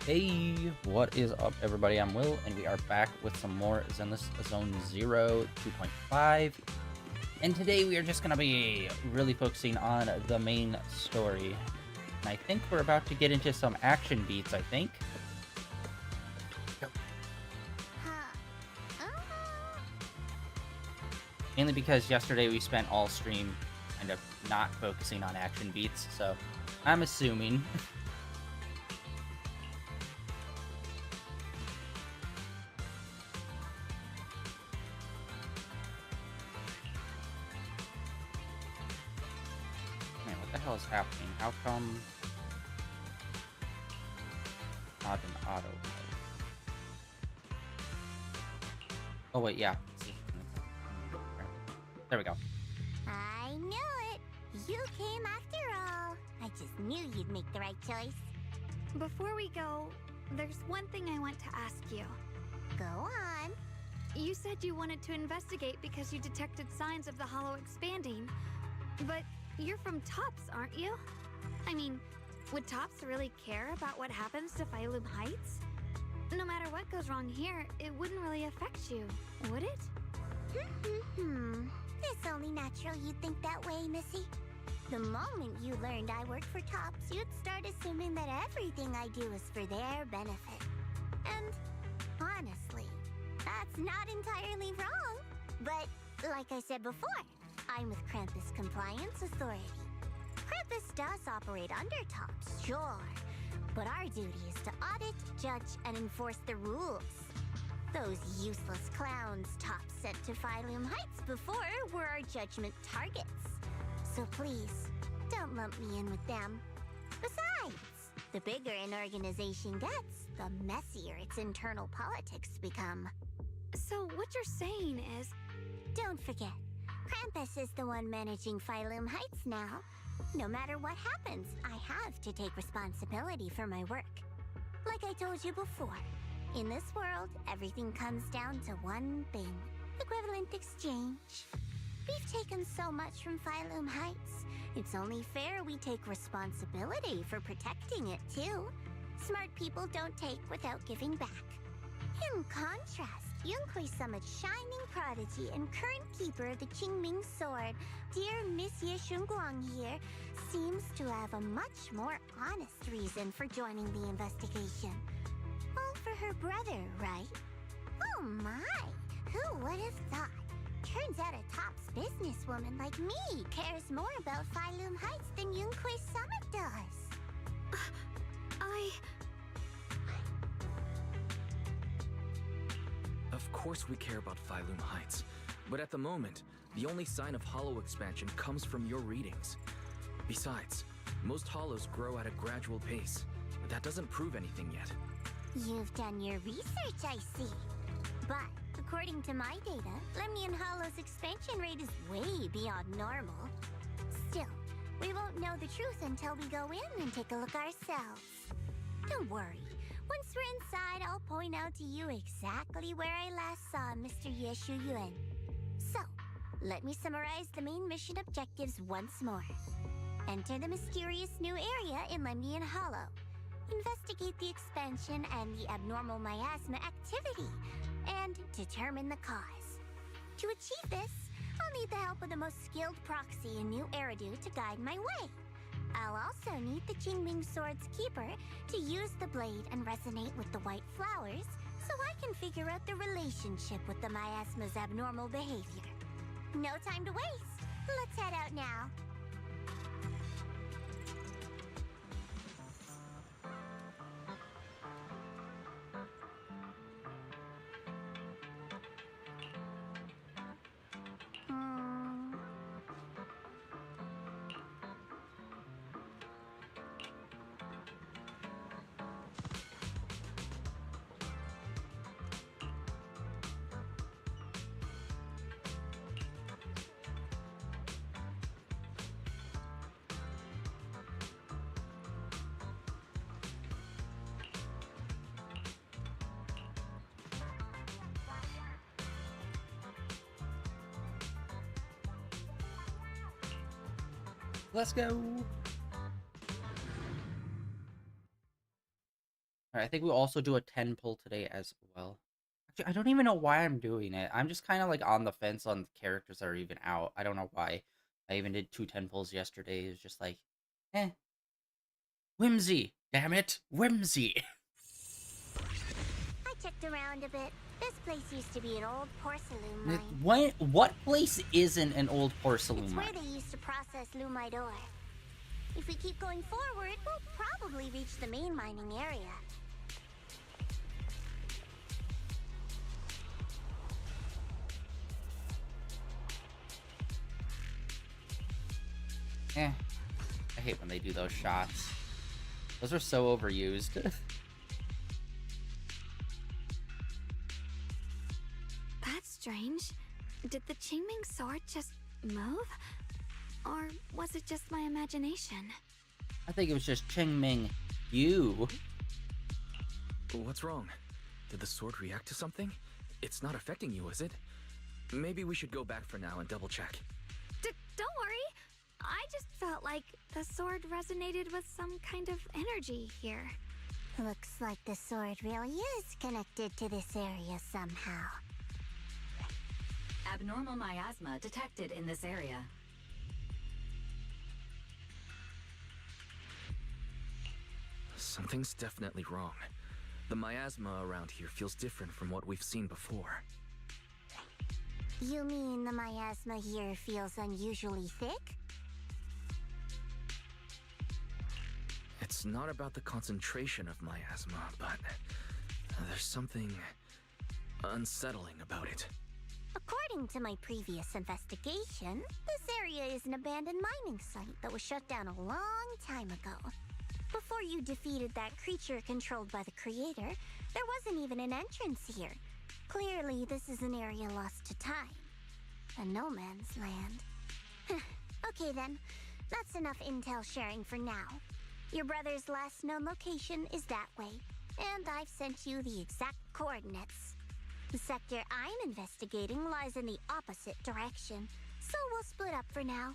Hey, what is up, everybody? I'm Will, and we are back with some more Zenless Zone Zero 2.5. And today we are just going to be really focusing on the main story. And I think we're about to get into some action beats, I think. Go. Mainly because yesterday we spent all stream kind of not focusing on action beats, so I'm assuming... What the hell is happening? How come not an auto mode? Oh wait, yeah. There we go. I knew it! You came after all. I just knew you'd make the right choice. Before we go, there's one thing I want to ask you. Go on. You said you wanted to investigate because you detected signs of the hollow expanding, but you're from Tops, aren't you? I mean, would Tops really care about what happens to Phylum Heights? No matter what goes wrong here, it wouldn't really affect you, would it? It's only natural you'd think that way, Missy. The moment you learned I worked for Tops, you'd start assuming that everything I do is for their benefit. And honestly, that's not entirely wrong. But like I said before, I'm with Krampus Compliance Authority. Krampus does operate under Tops, sure, but our duty is to audit, judge, and enforce the rules. Those useless clowns Tops sent to Phylum Heights before were our judgment targets. So please, don't lump me in with them. Besides, the bigger an organization gets, the messier its internal politics become. So what you're saying is... Don't forget, Krampus is the one managing Phylum Heights now. No matter what happens, I have to take responsibility for my work. Like I told you before, in this world, everything comes down to one thing: equivalent exchange. We've taken so much from Phylum Heights. It's only fair we take responsibility for protecting it, too. Smart people don't take without giving back. In contrast, Yunhui Summit's shining prodigy and current keeper of the Qingming Sword, dear Miss Ye Shunguang here, seems to have a much more honest reason for joining the investigation. All for her brother, right? Oh my! Who would have thought? Turns out a Tops businesswoman like me cares more about Phylum Heights than Yunhui Summit does. Of course we care about Phylum Heights, but at the moment, the only sign of hollow expansion comes from your readings. Besides, most hollows grow at a gradual pace. That doesn't prove anything yet. You've done your research, I see. But according to my data, Lemnian Hollow's expansion rate is way beyond normal. Still, we won't know the truth until we go in and take a look ourselves. Don't worry. Once we're inside, I'll point out to you exactly where I last saw Mr. Ye Shuyuan. So, let me summarize the main mission objectives once more. Enter the mysterious new area in Lemnian Hollow. Investigate the expansion and the abnormal miasma activity, and determine the cause. To achieve this, I'll need the help of the most skilled proxy in New Eridu to guide my way. I'll also need the Qingming Sword's keeper to use the blade and resonate with the white flowers so I can figure out the relationship with the miasma's abnormal behavior. No time to waste. Let's head out now. Let's go! I think we'll also do a 10 pull today as well. Actually, I don't even know why I'm doing it. I'm just kind of like on the fence on the characters that are even out. I don't know why. I even did 2 10 pulls yesterday. It's just like, eh. Whimsy. Damn it. Whimsy. I checked around a bit. This place used to be an old porcelain mine. What place isn't an old porcelain It's mine? where they used to process lumite ore. If we keep going forward, we'll probably reach the main mining area. Eh. I hate when they do those shots. Those are so overused. That's strange. Did the Qingming sword just move? Or was it just my imagination? I think it was just Qingming you. What's wrong? Did the sword react to something? It's not affecting you, is it? Maybe we should go back for now and double check. Don't worry. I just felt like the sword resonated with some kind of energy here. Looks like the sword really is connected to this area somehow. Abnormal miasma detected in this area. Something's definitely wrong. The miasma around here feels different from what we've seen before. You mean the miasma here feels unusually thick? It's not about the concentration of miasma, but there's something unsettling about it. According to my previous investigation, this area is an abandoned mining site that was shut down a long time ago. Before you defeated that creature controlled by the creator, there wasn't even an entrance here. Clearly, this is an area lost to time. A no man's land. Okay then, that's enough intel sharing for now. Your brother's last known location is that way, and I've sent you the exact coordinates. The sector I'm investigating lies in the opposite direction, so we'll split up for now.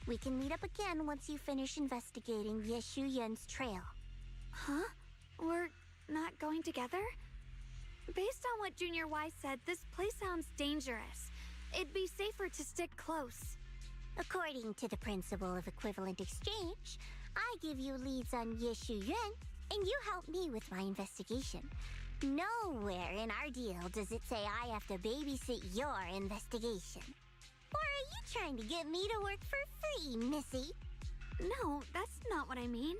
We can meet up again once you finish investigating Yeshu Yen's trail. Huh? We're not going together? Based on what Junior Y said, this place sounds dangerous. It'd be safer to stick close. According to the principle of equivalent exchange, I give you leads on Yeshu Yuan, and you help me with my investigation. Nowhere in our deal does it say I have to babysit your investigation. Or are you trying to get me to work for free, Missy? No, that's not what I mean.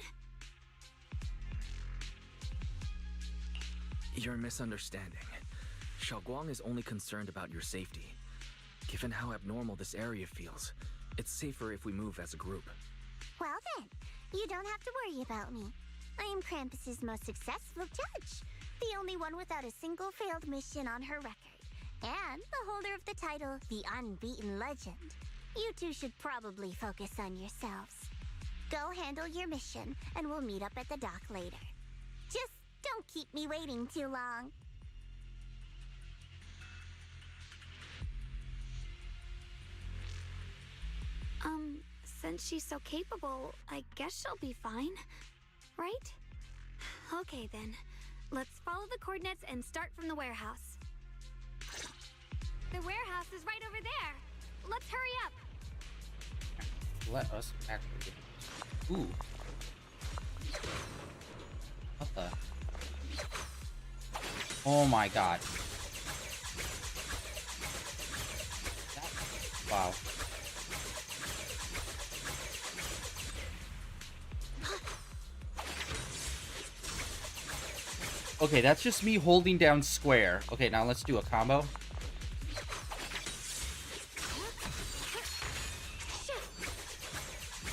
You're misunderstanding. Xiaoguang is only concerned about your safety. Given how abnormal this area feels, it's safer if we move as a group. Well then, you don't have to worry about me. I am Krampus's most successful judge, the only one without a single failed mission on her record, and the holder of the title, the Unbeaten Legend. You two should probably focus on yourselves. Go handle your mission, and we'll meet up at the dock later. Just don't keep me waiting too long. Since she's so capable, I guess she'll be fine, right? Okay then, let's follow the coordinates and start from the warehouse. The warehouse is right over there. Let's hurry up. Let us actually get... Ooh. What the... Oh my god. Wow. Okay, that's just me holding down square. Okay, now let's do a combo.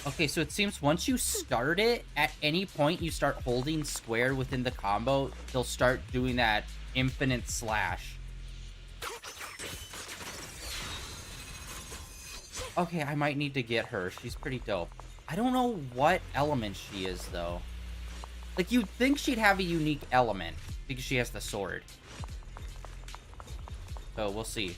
Okay, so it seems once you start it, at any point you start holding square within the combo, they'll start doing that infinite slash. Okay, I might need to get her. She's pretty dope. I don't know what element she is, though. Like, you'd think she'd have a unique element, because she has the sword. So, we'll see.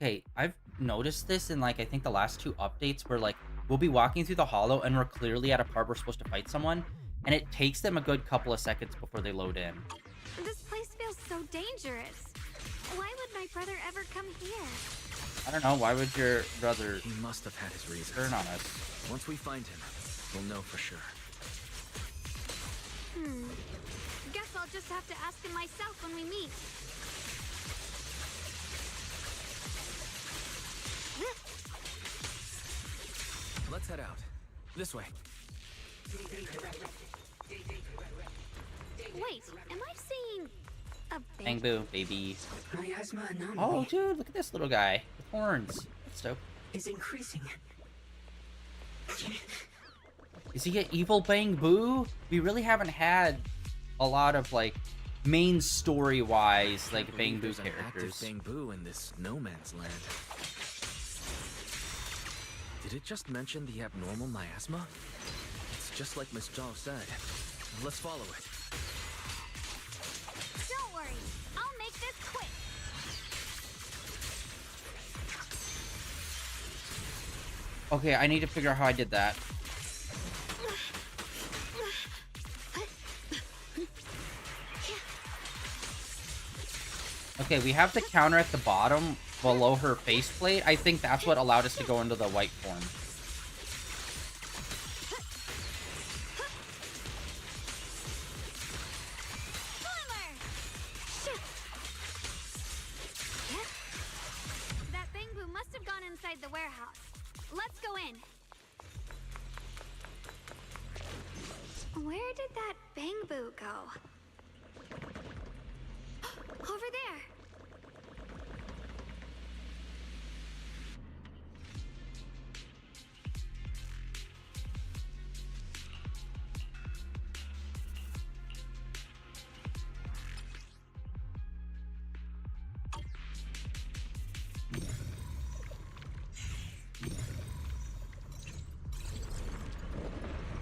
Okay, I've noticed this in, like, I think the last 2 updates, where, like, we'll be walking through the hollow and we're clearly at a part we're supposed to fight someone, and it takes them a good couple of seconds before they load in. This place feels so dangerous. Why would my brother ever come here? I don't know, why would your brother He must have had his reasons. turn on us? Once we find him, we'll know for sure. Guess I'll just have to ask him myself when we meet. Let's head out. This way. Wait, am I seeing a Bang baby? boo, baby. Miasma anomaly Oh, dude, look at this little guy with horns. That's dope. is increasing. Is he an evil Bang Boo? We really haven't had a lot of, like, main story-wise, like, Can't Bang believe Boo there's an active characters. Bang Boo in this no man's land. Did it just mention the abnormal miasma? It's just like Miss Zhao said. Let's follow it. Don't worry, I'll make this quick. Okay, I need to figure out how I did that. Okay, we have the counter at the bottom below her faceplate. I think that's what allowed us to go into the white form. Boomer! Shit! That Bang Boo must have gone inside the warehouse. Let's go in. Where did that Bang Boo go? Over there.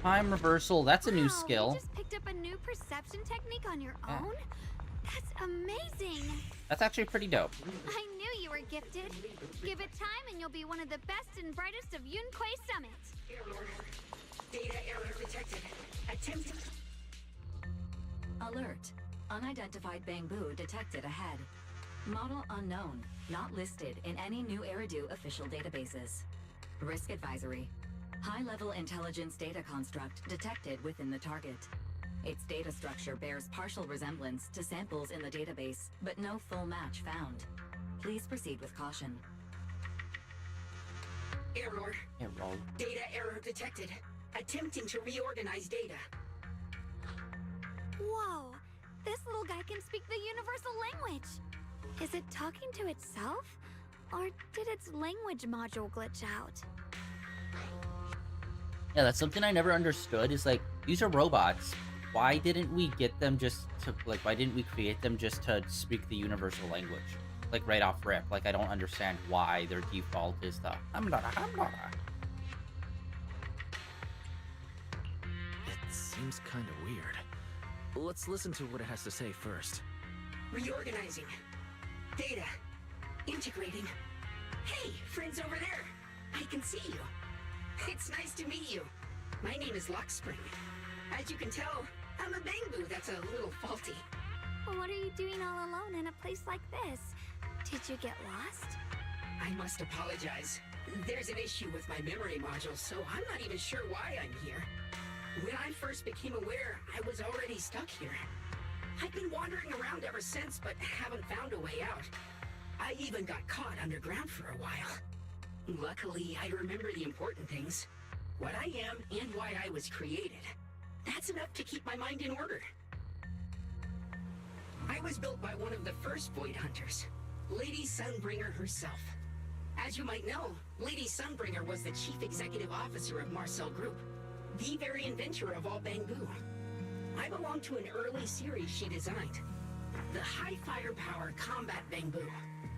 Time reversal, that's a new Wow, skill. You just picked up a new perception technique on your Yeah. own? That's amazing. That's actually pretty dope. I knew you were gifted. Give it time and you'll be one of the best and brightest of Yunquei Summit. Data error detected. Attempt. Alert. Unidentified Bang Boo detected ahead. Model unknown. Not listed in any new Eridu official databases. Risk advisory. High-level intelligence data construct detected within the target. Its data structure bears partial resemblance to samples in the database, but no full match found. Please proceed with caution. Error. Yeah, roll. Data error detected. Attempting to reorganize data. Whoa! This little guy can speak the universal language! Is it talking to itself? Or did its language module glitch out? Yeah, that's something I never understood, is like, these are robots. Why didn't we get them just to, like, why didn't we create them just to speak the universal language? Like, right off rip. Like, I don't understand why their default is the hamdara. It seems kind of weird. Let's listen to what it has to say first. Reorganizing. Data. Integrating. Hey, friends over there. I can see you. It's nice to meet you. My name is Lockspring. As you can tell, I'm a Bang Boo that's a little faulty. What are you doing all alone in a place like this? Did you get lost? I must apologize. There's an issue with my memory module, so I'm not even sure why I'm here. When I first became aware, I was already stuck here. I've been wandering around ever since, but haven't found a way out. I even got caught underground for a while. Luckily, I remember the important things. What I am and why I was created. That's enough to keep my mind in order. I was built by one of the first Void Hunters, Lady Sunbringer herself. As you might know, Lady Sunbringer was the chief executive officer of Marcel Group, the very inventor of all Bang Boo. I belong to an early series she designed, the High Firepower Combat Bang Boo,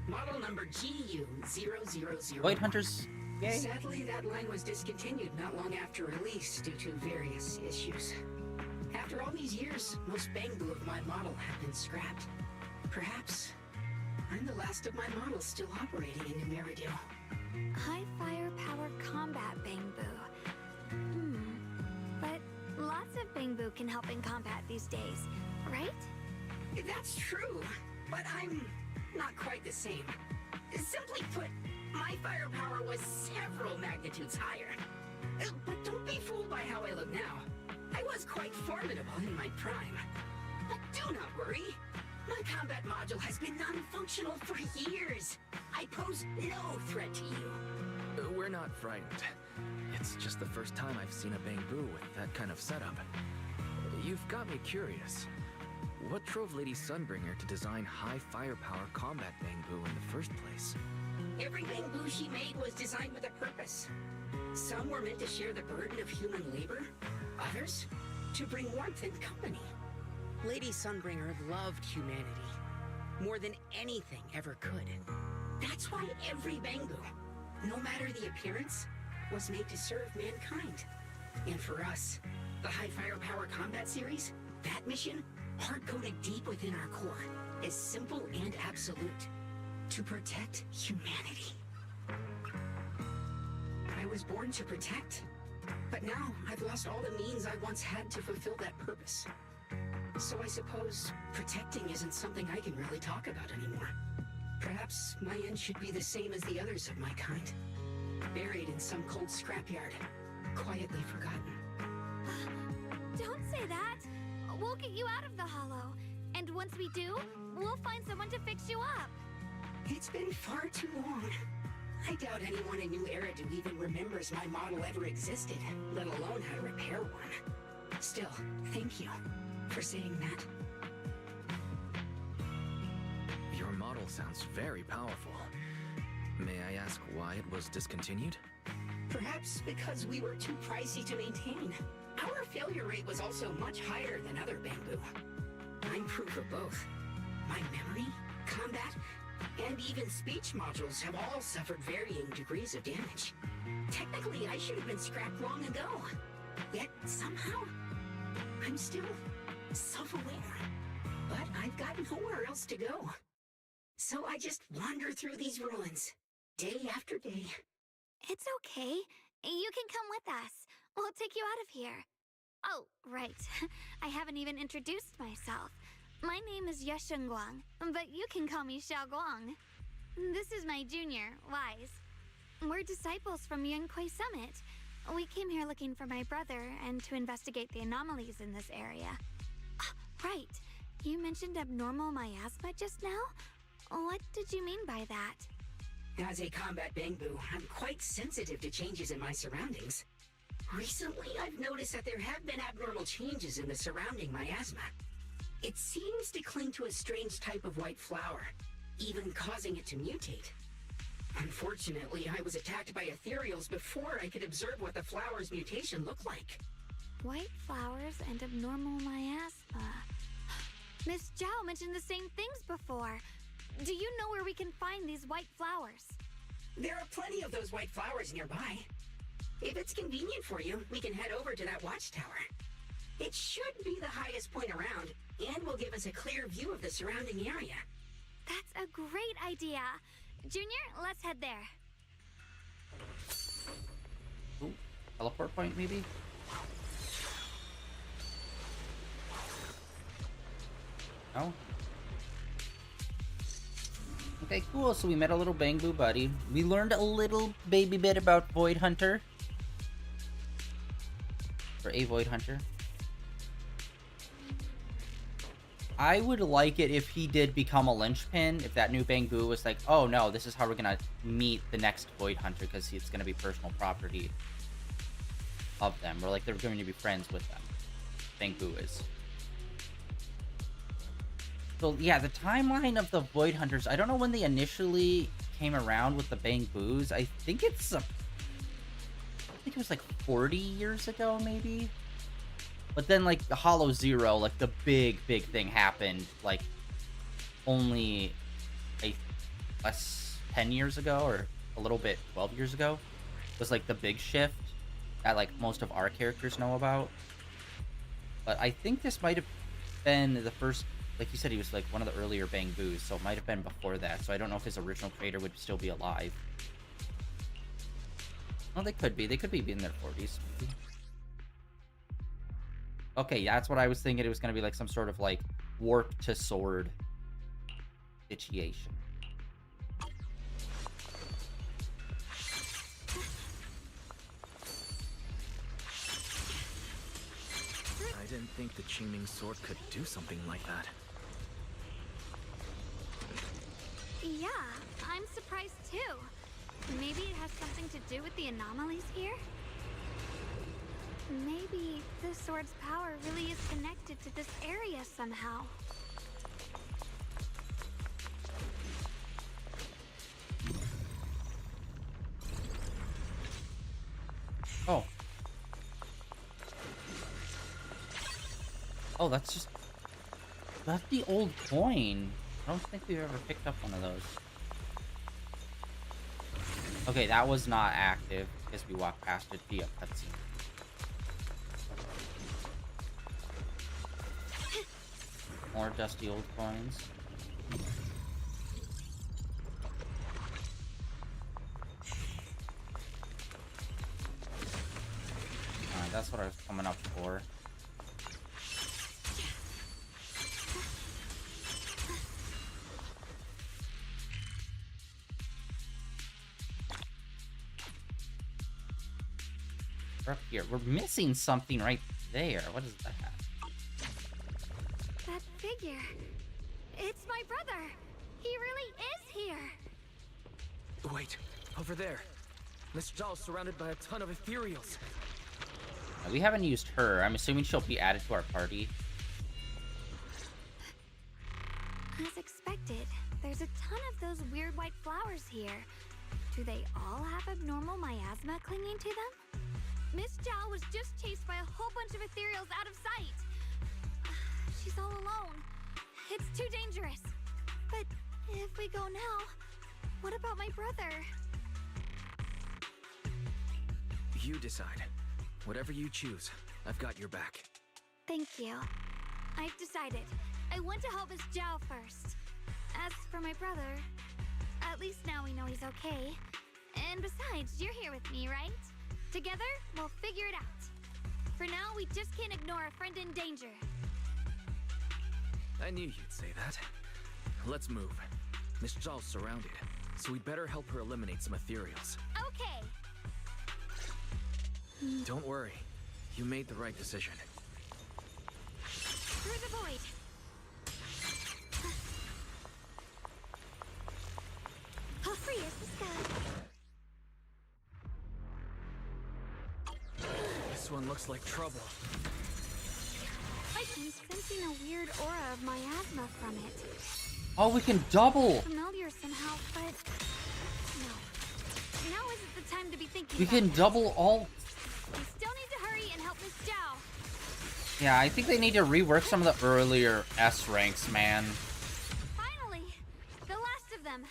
model number GU-000. Void Hunters, yay. Sadly, that line was discontinued not long after release due to various issues. After all these years, most Bang Boo of my model have been scrapped. Perhaps I'm the last of my models still operating in New Meridio. High firepower combat Bang Boo. Bangbu can help in combat these days, right? That's true, but I'm not quite the same. Simply put, my firepower was several magnitudes higher. But don't be fooled by how I look now. I was quite formidable in my prime. But do not worry. My combat module has been non-functional for years. I pose no threat to you. We're not frightened. It's just the first time I've seen a Bangbu with that kind of setup. You've got me curious. What drove Lady Sunbringer to design high firepower combat Bangbu in the first place? Every Bangbu she made was designed with a purpose. Some were meant to share the burden of human labor, others to bring warmth and company. Lady Sunbringer loved humanity more than anything ever could. That's why every Bangbu, no matter the appearance, was made to serve mankind. And for us, the High Firepower Combat Series, that mission, hard-coded deep within our core, is simple and absolute. To protect humanity. I was born to protect, but now I've lost all the means I once had to fulfill that purpose. So I suppose protecting isn't something I can really talk about anymore. Perhaps my end should be the same as the others of my kind. Buried in some cold scrapyard, quietly forgotten. Don't say that! We'll get you out of the hollow. And once we do, we'll find someone to fix you up. It's been far too long. I doubt anyone in New Eridu even remembers my model ever existed, let alone how to repair one. Still, thank you for saying that. Your model sounds very powerful. May I ask why it was discontinued? Perhaps because we were too pricey to maintain. Our failure rate was also much higher than other Bangbu. I'm proof of both. My memory, combat, and even speech modules have all suffered varying degrees of damage. Technically, I should have been scrapped long ago. Yet, somehow, I'm still self-aware. But I've got nowhere else to go. So I just wander through these ruins, day after day. It's okay. You can come with us. We'll take you out of here. Oh, right. I haven't even introduced myself. My name is Yesheng Guang, but you can call me Xiao Guang. This is my junior, Wise. We're disciples from Yunquai Summit. We came here looking for my brother and to investigate the anomalies in this area. Right. You mentioned abnormal miasma just now? What did you mean by that? As a combat Bangbu, I'm quite sensitive to changes in my surroundings. Recently, I've noticed that there have been abnormal changes in the surrounding miasma. It seems to cling to a strange type of white flower, even causing it to mutate. Unfortunately, I was attacked by ethereals before I could observe what the flower's mutation looked like. White flowers and abnormal miasma. Miss Zhao mentioned the same things before. Do you know where we can find these white flowers? There are plenty of those white flowers nearby. If it's convenient for you, we can head over to that watchtower. It should be the highest point around, and will give us a clear view of the surrounding area. That's a great idea. Junior, let's head there. Ooh, teleport point maybe? No? Okay, cool. So we met a little Bangbu buddy. We learned a little baby bit about Void Hunter. Or a Void Hunter. I would like it if he did become a linchpin, if that new Bangbu was like, oh no, this is how we're gonna meet the next Void Hunter, because it's gonna be personal property of them, or like they're going to be friends with them. Bangbu is. So yeah, the timeline of the Void Hunters, I don't know when they initially came around with the Bangbus. I think it was like 40 years ago, maybe? But then, like, the Hollow Zero, like, the big thing happened, like, only less 10 years ago, or a little bit 12 years ago, was, like, the big shift that, like, most of our characters know about. But I think this might have been the first, like you said, he was, like, one of the earlier Bangbus, so it might have been before that, so I don't know if his original creator would still be alive. Well, they could be in their 40s, maybe. Okay, that's what I was thinking. It was gonna be like some sort of like warp to sword situation. I didn't think the Qingming sword could do something like that. Yeah, I'm surprised too. Maybe it has something to do with the anomalies here? Maybe the sword's power really is connected to this area somehow. Oh. Oh, that's the old coin. I don't think we've ever picked up one of those. Okay, that was not active because we walked past it via cutscene. More dusty old coins. That's what I was coming up for. We're up here. We're missing something right there. What is that? That figure. It's my brother. He really is here. Wait, over there. Miss Zhao's surrounded by a ton of ethereals. We haven't used her. I'm assuming she'll be added to our party. As expected, there's a ton of those weird white flowers here. Do they all have abnormal miasma clinging to them? Miss Zhao was just chased by a whole bunch of ethereals out of sight. She's all alone. It's too dangerous. But if we go now, what about my brother? You decide. Whatever you choose, I've got your back. Thank you. I've decided. I want to help Miss Zhao first. As for my brother, at least now we know he's okay. And besides, you're here with me, right? Together, we'll figure it out. For now, we just can't ignore a friend in danger. I knew you'd say that. Let's move. Miss Zhao's surrounded, so we'd better help her eliminate some ethereals. Okay. Don't worry. You made the right decision. Through the void. How free is the sky? This one looks like trouble. I'm sensing a weird aura of miasma from it. Oh, we can double! Familiar somehow, but no. Now isn't the time to be thinking We about can that. double all... We still need to hurry and help Miss Zhao. Yeah, I think they need to rework some of the earlier S ranks, man. Finally, the last of them.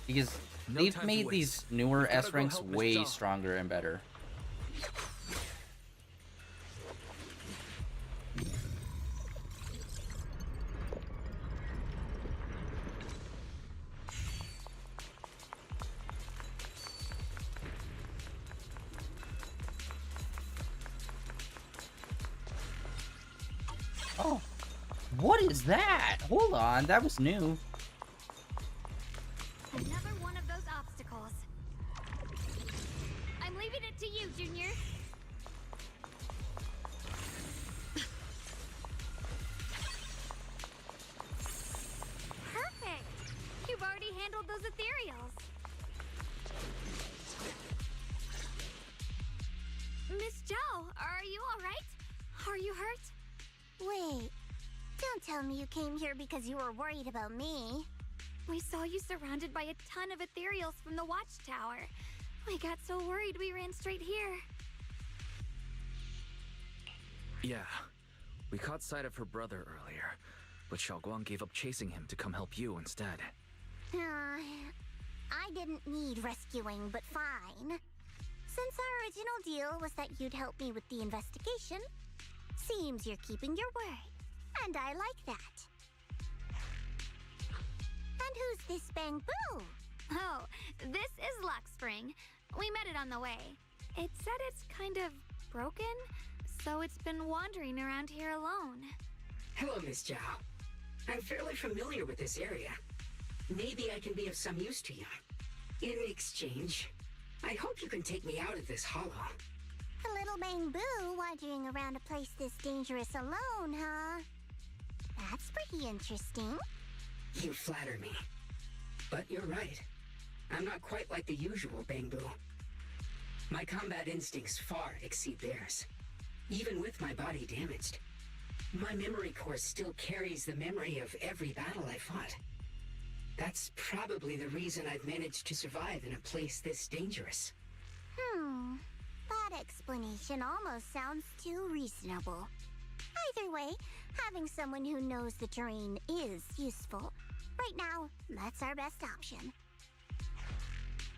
Because No they've time to made waste. these newer We gotta S go ranks help Miss way Zhao. stronger and better. Oh, what is that? Hold on, that was new. Another one of those obstacles. I'm leaving it to you, Junior. Perfect! You've already handled those ethereals. Miss Zhao, are you alright? Are you hurt? Wait, don't tell me you came here because you were worried about me. We saw you surrounded by a ton of ethereals from the watchtower. We got so worried we ran straight here. Yeah. We caught sight of her brother earlier, but Xiaoguang gave up chasing him to come help you instead. I didn't need rescuing, but fine. Since our original deal was that you'd help me with the investigation, seems you're keeping your word. And I like that. And who's this Bamboo? Oh, this is Luck Spring. We met it on the way. It said it's kind of broken, so So it's been wandering around here alone. Hello, Miss Zhao. I'm fairly familiar with this area. Maybe I can be of some use to you. In exchange, I hope you can take me out of this hollow. A little bamboo wandering around a place this dangerous alone, huh? That's pretty interesting. You flatter me. But you're right. I'm not quite like the usual bamboo. My combat instincts far exceed theirs. Even with my body damaged, my memory core still carries the memory of every battle I fought. That's probably the reason I've managed to survive in a place this dangerous. That explanation almost sounds too reasonable. Either way, having someone who knows the terrain is useful. Right now, that's our best option.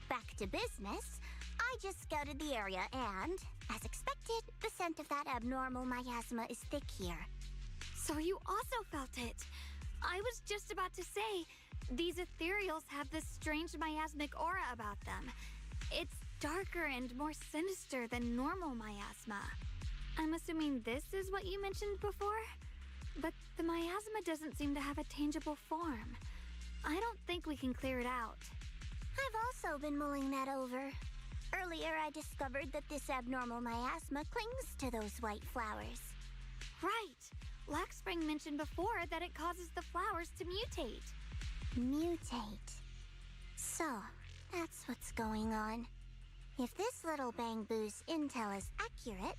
Back to business. I just scouted the area and, as expected, the scent of that abnormal miasma is thick here. So you also felt it. I was just about to say, these ethereals have this strange miasmic aura about them. It's darker and more sinister than normal miasma. I'm assuming this is what you mentioned before? But the miasma doesn't seem to have a tangible form. I don't think we can clear it out. I've also been mulling that over. Earlier, I discovered that this abnormal miasma clings to those white flowers. Right! Laxspring mentioned before that it causes the flowers to mutate. Mutate. So, that's what's going on. If this little bamboo's intel is accurate,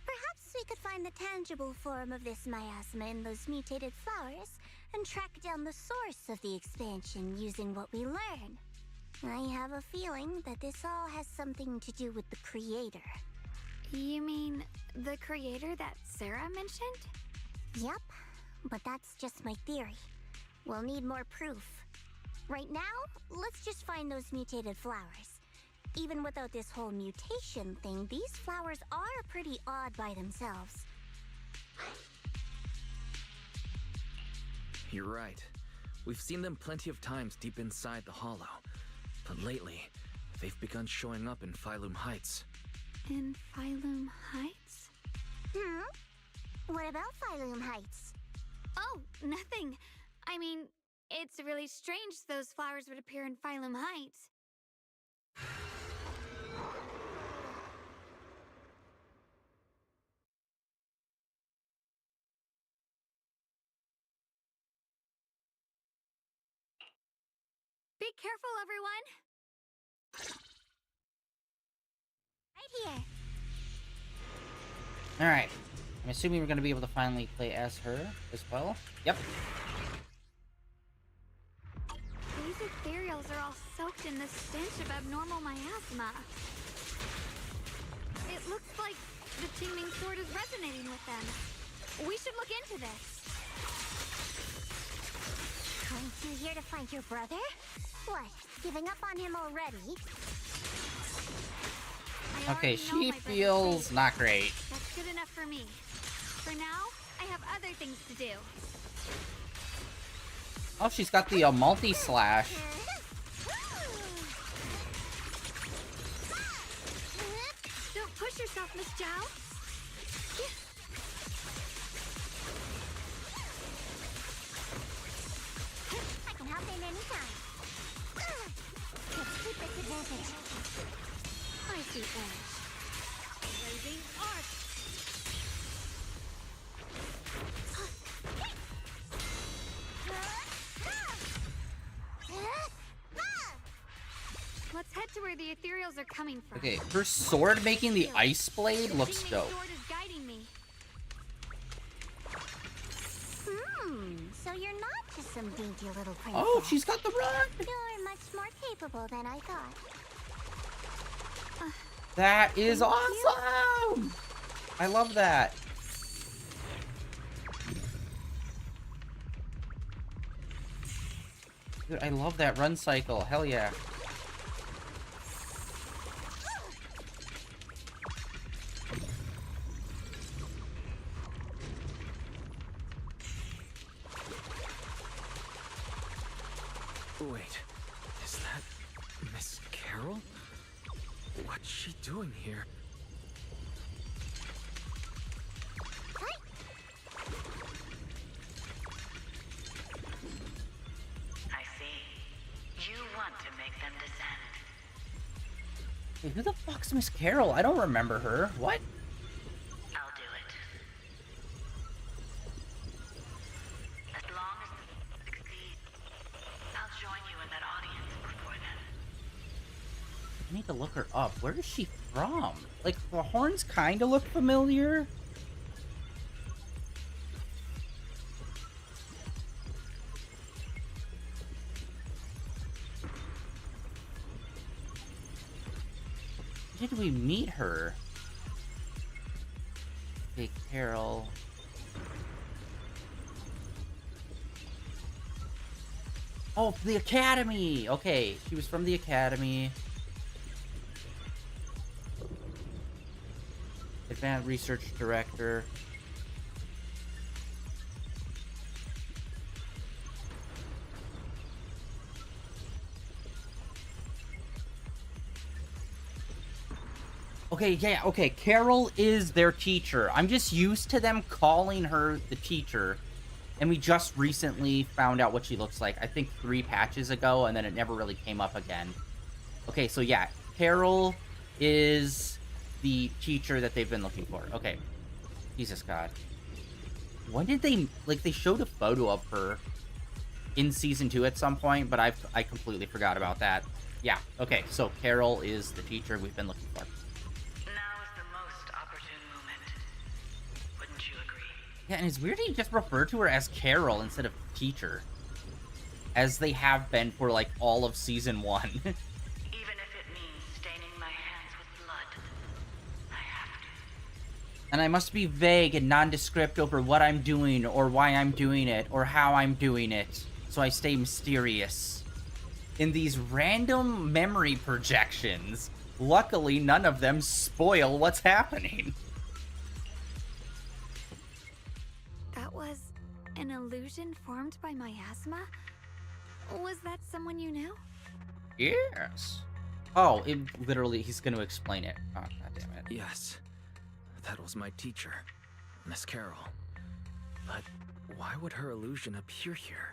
perhaps we could find the tangible form of this miasma in those mutated flowers and track down the source of the expansion using what we learn. I have a feeling that this all has something to do with the creator. You mean the creator that Sarah mentioned? Yep, but that's just my theory. We'll need more proof. Right now, let's just find those mutated flowers. Even without this whole mutation thing, these flowers are pretty odd by themselves. You're right. We've seen them plenty of times deep inside the hollow. But lately, they've begun showing up in Phylum Heights. In Phylum Heights? What about Phylum Heights? Oh, nothing. I mean, it's really strange those flowers would appear in Phylum Heights. Be careful, everyone! Right here. Alright. I'm assuming we're going to be able to finally play as her as well. Yep. These ethereals are all soaked in the stench of abnormal miasma. It looks like the Qingming sword is resonating with them. We should look into this. Aren't you here to find your brother? What, giving up on him already? Okay, she feels not great. That's good enough for me. For now, I have other things to do. Oh, she's got the multi-slash. Don't push yourself, Miss Zhao. I can hop in anytime. Let's keep this advantage. I see edge. Blazing arc. Let's head to where the ethereals are coming from. Okay, her sword making the ice blade looks The dope. sword is guiding me. So you're not just some dainty little princess. Oh, she's got the run! You're much more capable than I thought. That is awesome! I love that. Dude, I love that run cycle. Hell yeah. Wait, is that Miss Carol? What's she doing here? Wait, who the fuck's Miss Carol? I don't remember her. What? I'll do it. As long as you succeed, I'll join you in that audience before then. I need to look her up. Where is she from? Like, the horns kind of look familiar. Where did we meet her? Hey, Carol. Oh, the Academy! Okay, she was from the Academy. Advanced Research Director. Okay, yeah, okay. Carol is their teacher. I'm just used to them calling her the teacher. And we just recently found out what she looks like. I think 3 patches ago, and then it never really came up again. Okay, so yeah, Carol is the teacher that they've been looking for. Okay. Jesus God. When did they... Like, they showed a photo of her in Season 2 at some point, but I completely forgot about that. Yeah, okay, so Carol is the teacher we've been looking for. Now is the most opportune moment. Wouldn't you agree? Yeah, and it's weird he just referred to her as Carol instead of teacher. As they have been for, like, all of Season 1. Even if it means staining my hands with blood, I have to. And I must be vague and nondescript over what I'm doing, or why I'm doing it, or how I'm doing it, so I stay mysterious. In these random memory projections, luckily none of them spoil what's happening. That was an illusion formed by miasma? Was that someone you knew? Yes. Oh, it literally, he's going to explain it. Oh, God damn it. Yes, that was my teacher, Miss Carol. But why would her illusion appear here?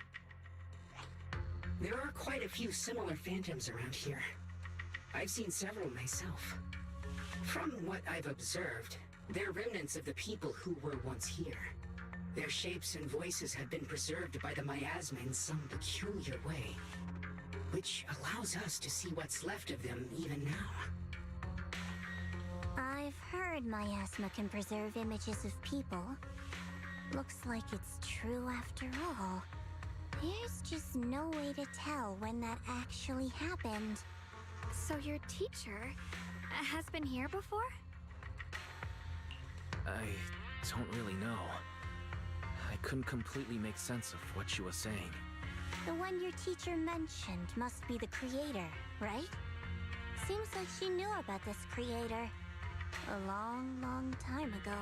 There are quite a few similar phantoms around here. I've seen several myself. From what I've observed, they're remnants of the people who were once here. Their shapes and voices have been preserved by the miasma in some peculiar way, which allows us to see what's left of them even now. I've heard miasma can preserve images of people. Looks like it's true after all. There's just no way to tell when that actually happened. So your teacher has been here before? I don't really know. I couldn't completely make sense of what she was saying. The one your teacher mentioned must be the creator, right? Seems like she knew about this creator a long, long time ago.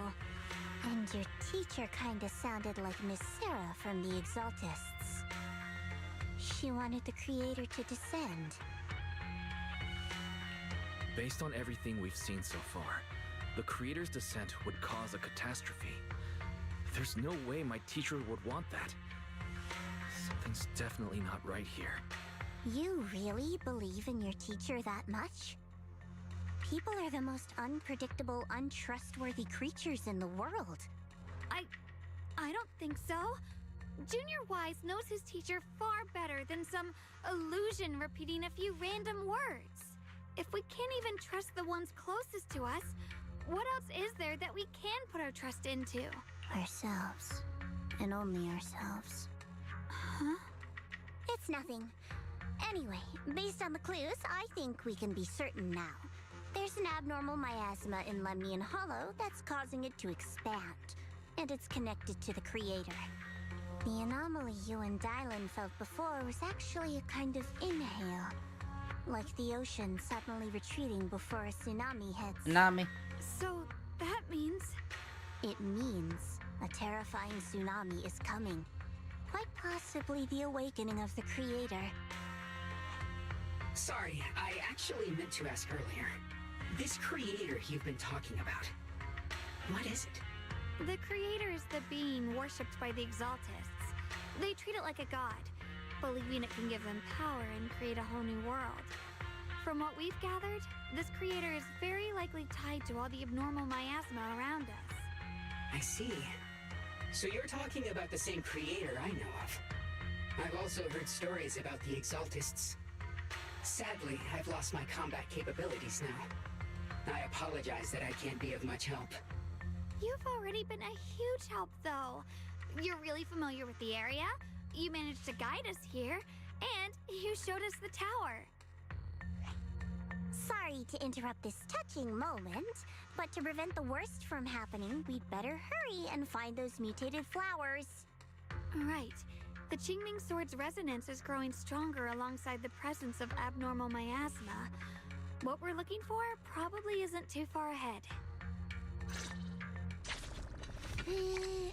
And your teacher kinda sounded like Miss Sarah from the Exaltists. She wanted the creator to descend. Based on everything we've seen so far, the creator's descent would cause a catastrophe. There's no way my teacher would want that. Something's definitely not right here. You really believe in your teacher that much? People are the most unpredictable, untrustworthy creatures in the world. I don't think so. Junior Wise knows his teacher far better than some illusion repeating a few random words. If we can't even trust the ones closest to us, what else is there that we can put our trust into? Ourselves. And only ourselves. Huh? It's nothing. Anyway, based on the clues, I think we can be certain now. There's an abnormal miasma in Lemnian Hollow that's causing it to expand, and it's connected to the creator. The anomaly you and Dylan felt before was actually a kind of inhale, like the ocean suddenly retreating before a tsunami hits. Nami. So that means... It means a terrifying tsunami is coming. Quite possibly the awakening of the creator. Sorry, I actually meant to ask earlier. This creator you've been talking about, what is it? The creator is the being worshipped by the Exaltists. They treat it like a god, believing it can give them power and create a whole new world. From what we've gathered, this creator is very likely tied to all the abnormal miasma around us. I see. So you're talking about the same creator I know of. I've also heard stories about the Exaltists. Sadly, I've lost my combat capabilities now. I apologize that I can't be of much help. You've already been a huge help, though. You're really familiar with the area, you managed to guide us here, and you showed us the tower. Sorry to interrupt this touching moment, but to prevent the worst from happening, we'd better hurry and find those mutated flowers. Right. The Qingming Sword's resonance is growing stronger alongside the presence of abnormal miasma. What we're looking for probably isn't too far ahead. I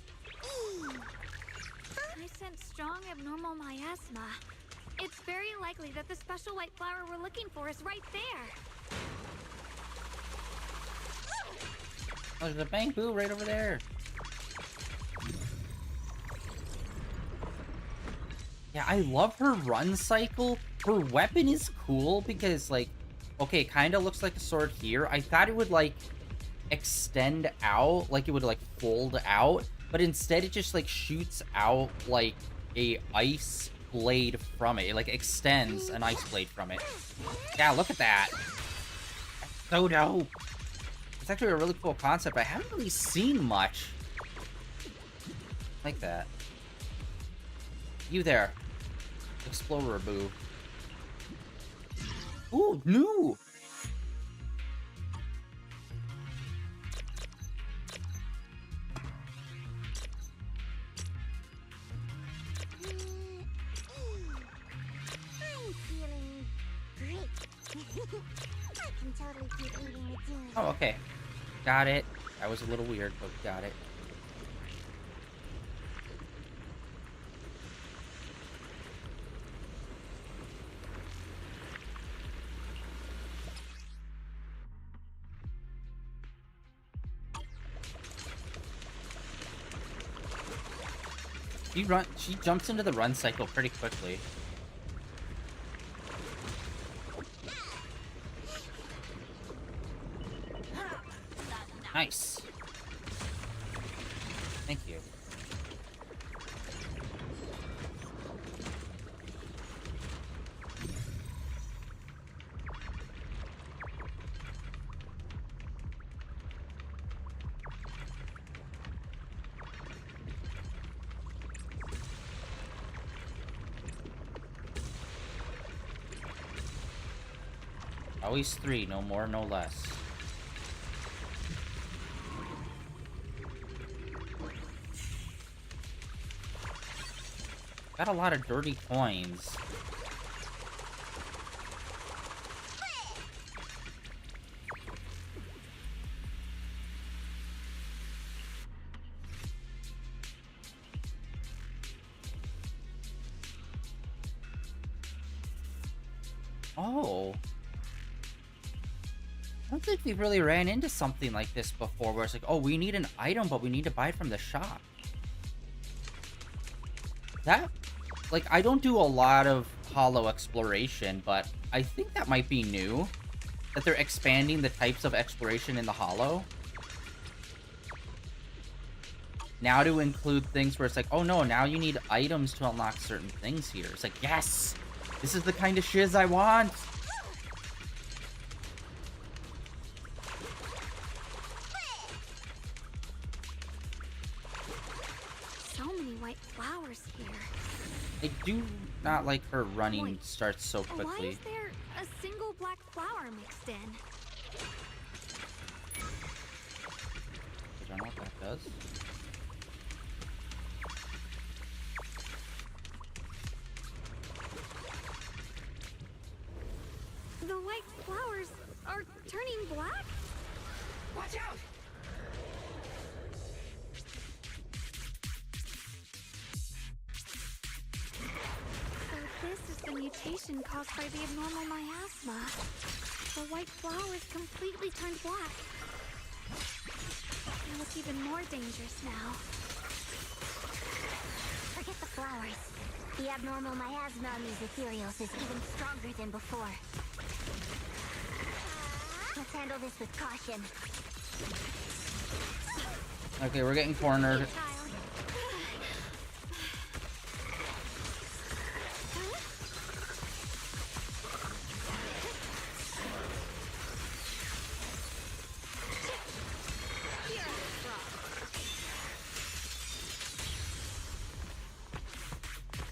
sense strong abnormal miasma. It's very likely that the special white flower we're looking for is right there. Oh, there's a bamboo right over there. Yeah, I love her run cycle. Her weapon is cool because, like, okay, it kind of looks like a sword here. I thought it would, like, extend out, like it would, like, fold out. But instead, it just, like, shoots out, like, a ice blade from it. It, like, extends an ice blade from it. Yeah, look at that. That's so dope. It's actually a really cool concept. I haven't really seen much like that. You there. Explorer boo. Ooh, new! I'm feeling great. I can totally keep eating the team. Oh, okay. Got it. That was a little weird, but got it. She jumps into the run cycle pretty quickly. Nice. Thank you. Always 3, no more, no less. Got a lot of dirty coins. Oh. I don't think we really ran into something like this before, where it's like, oh, we need an item, but we need to buy it from the shop. That, like, I don't do a lot of hollow exploration, but I think that might be new. That they're expanding the types of exploration in the hollow. Now to include things where it's like, oh no, now you need items to unlock certain things here. It's like, yes! This is the kind of shiz I want! Flowers here. I do not like her running starts so Why quickly. is there a single black flower mixed in? I don't know what that does. The white flowers are turning black? Watch out! This is the mutation caused by the abnormal miasma. The white flowers completely turned black. They look even more dangerous now. Forget the flowers. The abnormal miasma on these ethereals is even stronger than before. handle this with caution. Okay, we're getting cornered. Child.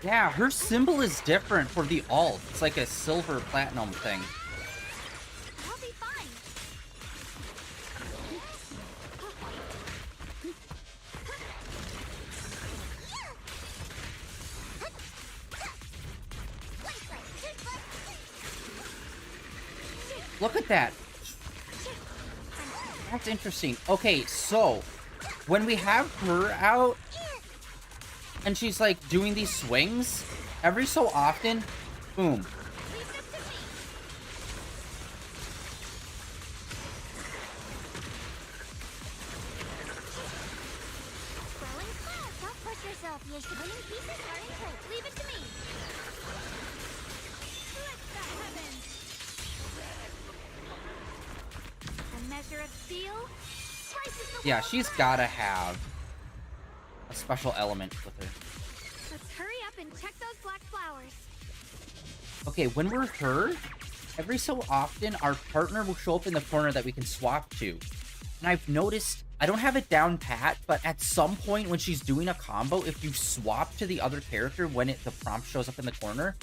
Yeah, her symbol is different for the alt. It's like a silver platinum thing. I'll be fine. Look at that. That's interesting. Okay, so when we have her out and she's like doing these swings, every so often, boom. Swirling clouds. Don't push yourself. Your spinning pieces are in place. Leave it to me. Let that happen. A measure of steel. Slices the Yeah, wall she's apart. gotta have a special element with her. Let's hurry up and check those black flowers. Okay, when we're her, every so often our partner will show up in the corner that we can swap to. And I've noticed, I don't have it down pat, but at some point when she's doing a combo, if you swap to the other character when the prompt shows up in the corner,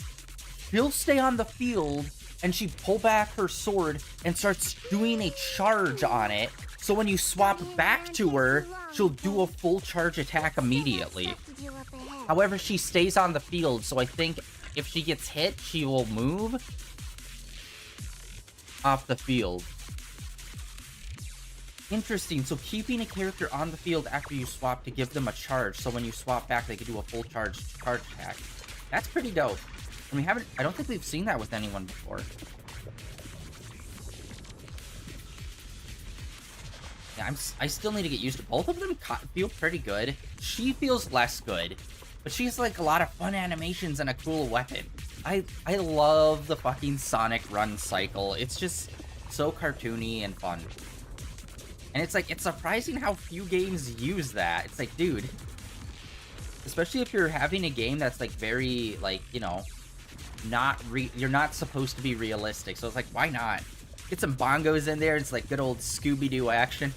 she'll stay on the field and she pull back her sword and starts doing a charge on it. So when you swap back to her, she'll do a full charge attack immediately. Stuff to do up ahead. However, she stays on the field, so I think if she gets hit, she will move off the field. Interesting. So keeping a character on the field after you swap to give them a charge, so when you swap back, they can do a full charge attack. That's pretty dope. And I don't think we've seen that with anyone before. Yeah, I still need to get used to both of them. Feel pretty good. She feels less good, but she's like a lot of fun animations and a cool weapon. I love the fucking Sonic run cycle. It's just so cartoony and fun. And it's like, it's surprising how few games use that. It's like, dude, especially if you're having a game that's like very, like, you know, you're not supposed to be realistic. So it's like, why not? Get some bongos in there. It's like good old Scooby-Doo action.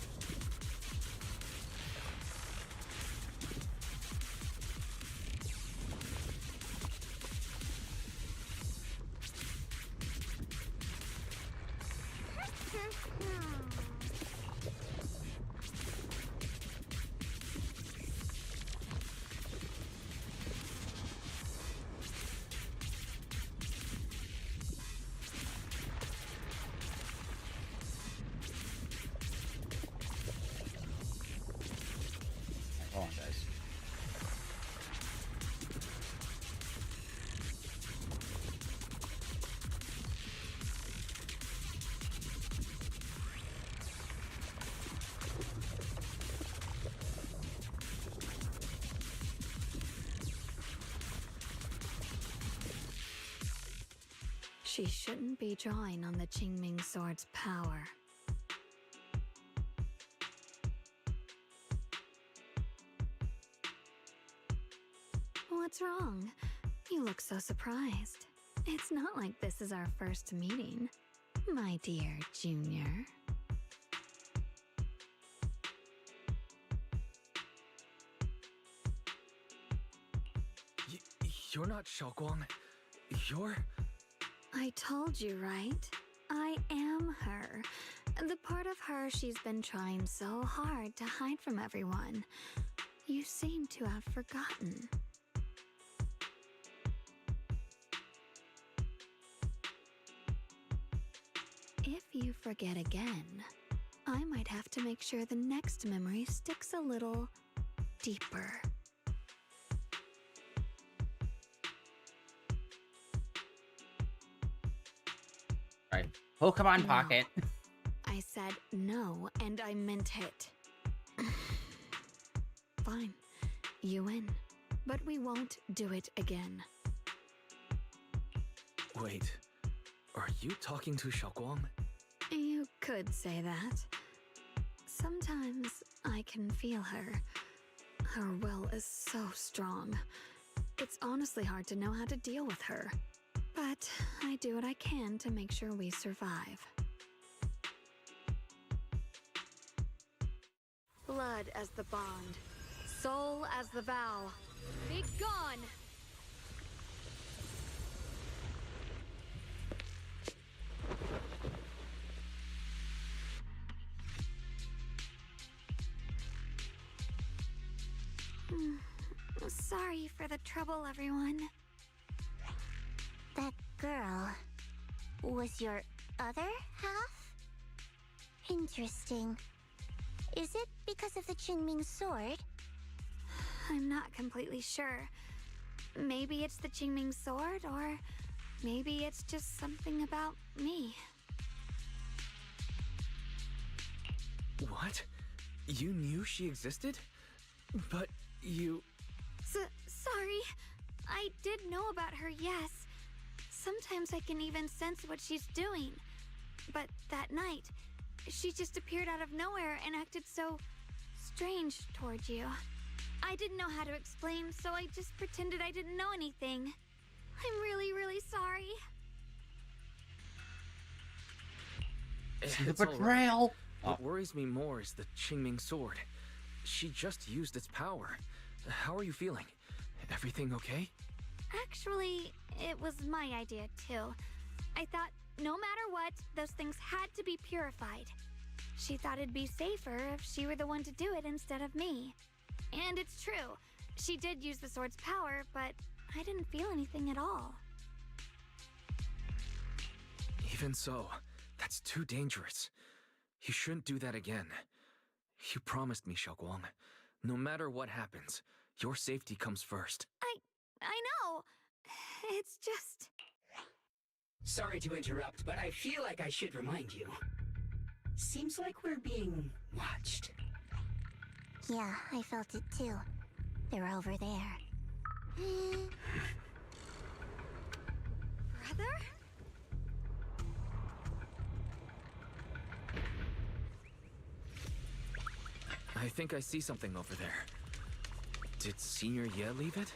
Hold on, guys. She shouldn't be drawing on the Qingming sword's power. What's wrong? You look so surprised. It's not like this is our first meeting, my dear Junior. You're not Xiaoguang. You're... I told you, right? I am her. The part of her she's been trying so hard to hide from everyone. You seem to have forgotten. If you forget again, I might have to make sure the next memory sticks a little deeper. Right. Pokemon No. Pocket. I said no, and I meant it. Fine, you win. But we won't do it again. Wait, are you talking to Xiaoguang? You could say that. Sometimes I can feel her. Her will is so strong. It's honestly hard to know how to deal with her. But I do what I can to make sure we survive. Blood as the bond. Soul as the vow. Be gone! Sorry for the trouble, everyone. That girl was your other half? Interesting. Is it because of the Qingming sword? I'm not completely sure. Maybe it's the Qingming sword, or maybe it's just something about me. What? You knew she existed? But you... Sorry. I did know about her, yes. Sometimes I can even sense what she's doing. But that night, she just appeared out of nowhere and acted so strange towards you. I didn't know how to explain, so I just pretended I didn't know anything. I'm really, really sorry. The It's all right. betrayal. What worries me more is the Qingming sword. She just used its power. How are you feeling? Everything okay? Actually, it was my idea too. I thought no matter what, those things had to be purified. She thought it'd be safer if she were the one to do it instead of me. And it's true. She did use the sword's power, but I didn't feel anything at all. Even so, that's too dangerous. You shouldn't do that again. You promised me, Xiaoguang. No matter what happens, your safety comes first. I know. It's just... Sorry to interrupt, but I feel like I should remind you. Seems like we're being watched. Yeah, I felt it too. They're over there. Brother? I think I see something over there. Did Senior Ye leave it?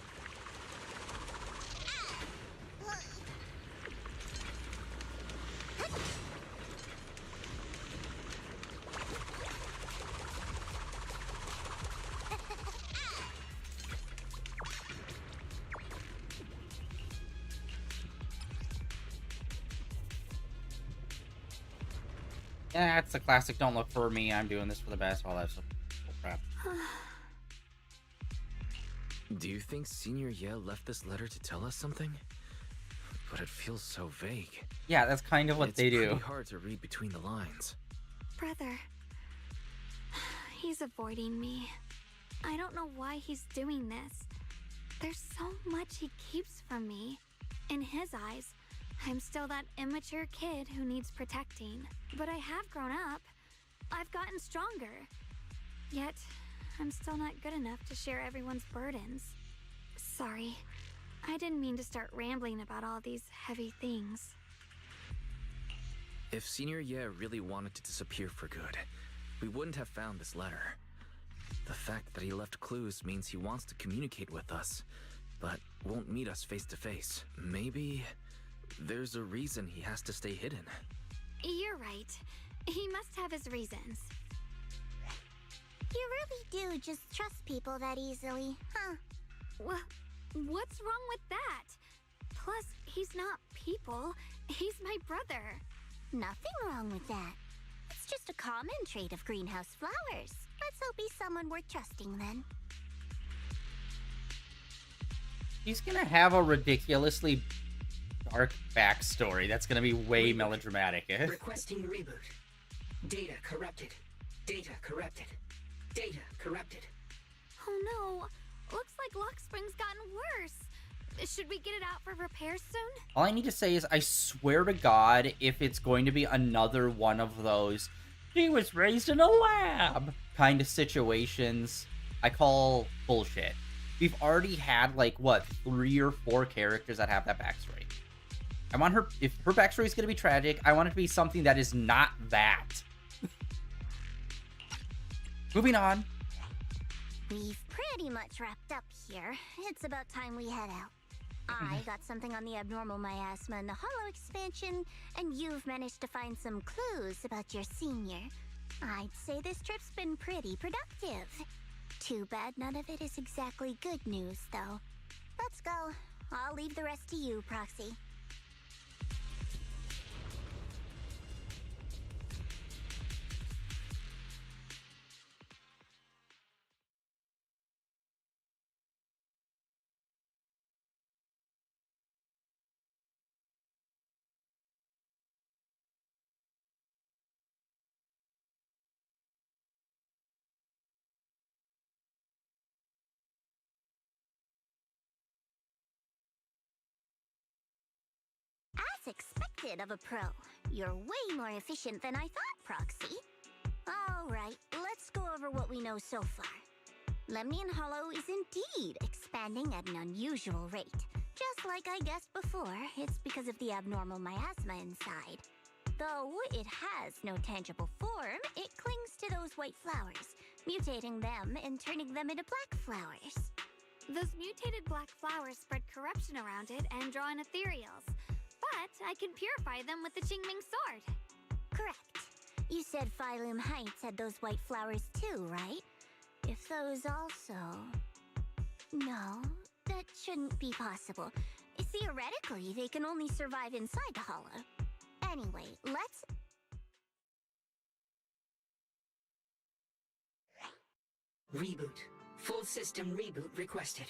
Yeah, it's the classic. Don't look for me. I'm doing this for the best. All that stuff. Oh, crap. Do you think Senior Ye left this letter to tell us something? But it feels so vague. Yeah, that's kind of what they do. It's pretty hard to read between the lines. Brother. He's avoiding me. I don't know why he's doing this. There's so much he keeps from me. In his eyes, I'm still that immature kid who needs protecting. But I have grown up. I've gotten stronger. Yet, I'm still not good enough to share everyone's burdens. Sorry. I didn't mean to start rambling about all these heavy things. If Senior Ye really wanted to disappear for good, we wouldn't have found this letter. The fact that he left clues means he wants to communicate with us, but won't meet us face to face. Maybe there's a reason he has to stay hidden. You're right. He must have his reasons. You really do just trust people that easily, huh? What's wrong with that? Plus, he's not people. He's my brother. Nothing wrong with that. It's just a common trait of greenhouse flowers. Let's hope he's someone worth trusting then. He's gonna have a ridiculously dark backstory that's gonna be way melodramatic. Requesting reboot. Data corrupted. Data corrupted. Data corrupted. Oh no. Looks like Lockspring's gotten worse. Should we get it out for repairs soon? All I need to say is, I swear to God, if it's going to be another one of those, she was raised in a lab kind of situations, I call bullshit. We've already had, like, what, 3 or 4 characters that have that backstory. I want her, if her backstory is going to be tragic, I want it to be something that is not that. Moving on. We've pretty much wrapped up here. It's about time we head out. I got something on the abnormal miasma and the hollow expansion, and you've managed to find some clues about your senior. I'd say this trip's been pretty productive. Too bad none of it is exactly good news, though. Let's go. I'll leave the rest to you, Proxy. As expected of a pro, you're way more efficient than I thought, Proxy. Alright, let's go over what we know so far. Lemnian Hollow is indeed expanding at an unusual rate. Just like I guessed before, it's because of the abnormal miasma inside. Though it has no tangible form, it clings to those white flowers, mutating them and turning them into black flowers. Those mutated black flowers spread corruption around it and draw in ethereals. But I can purify them with the Qingming sword. Correct. You said Phylum Heights had those white flowers too, right? If those also... No, that shouldn't be possible. Theoretically, they can only survive inside the hollow. Anyway, let's... Reboot. Full system reboot requested.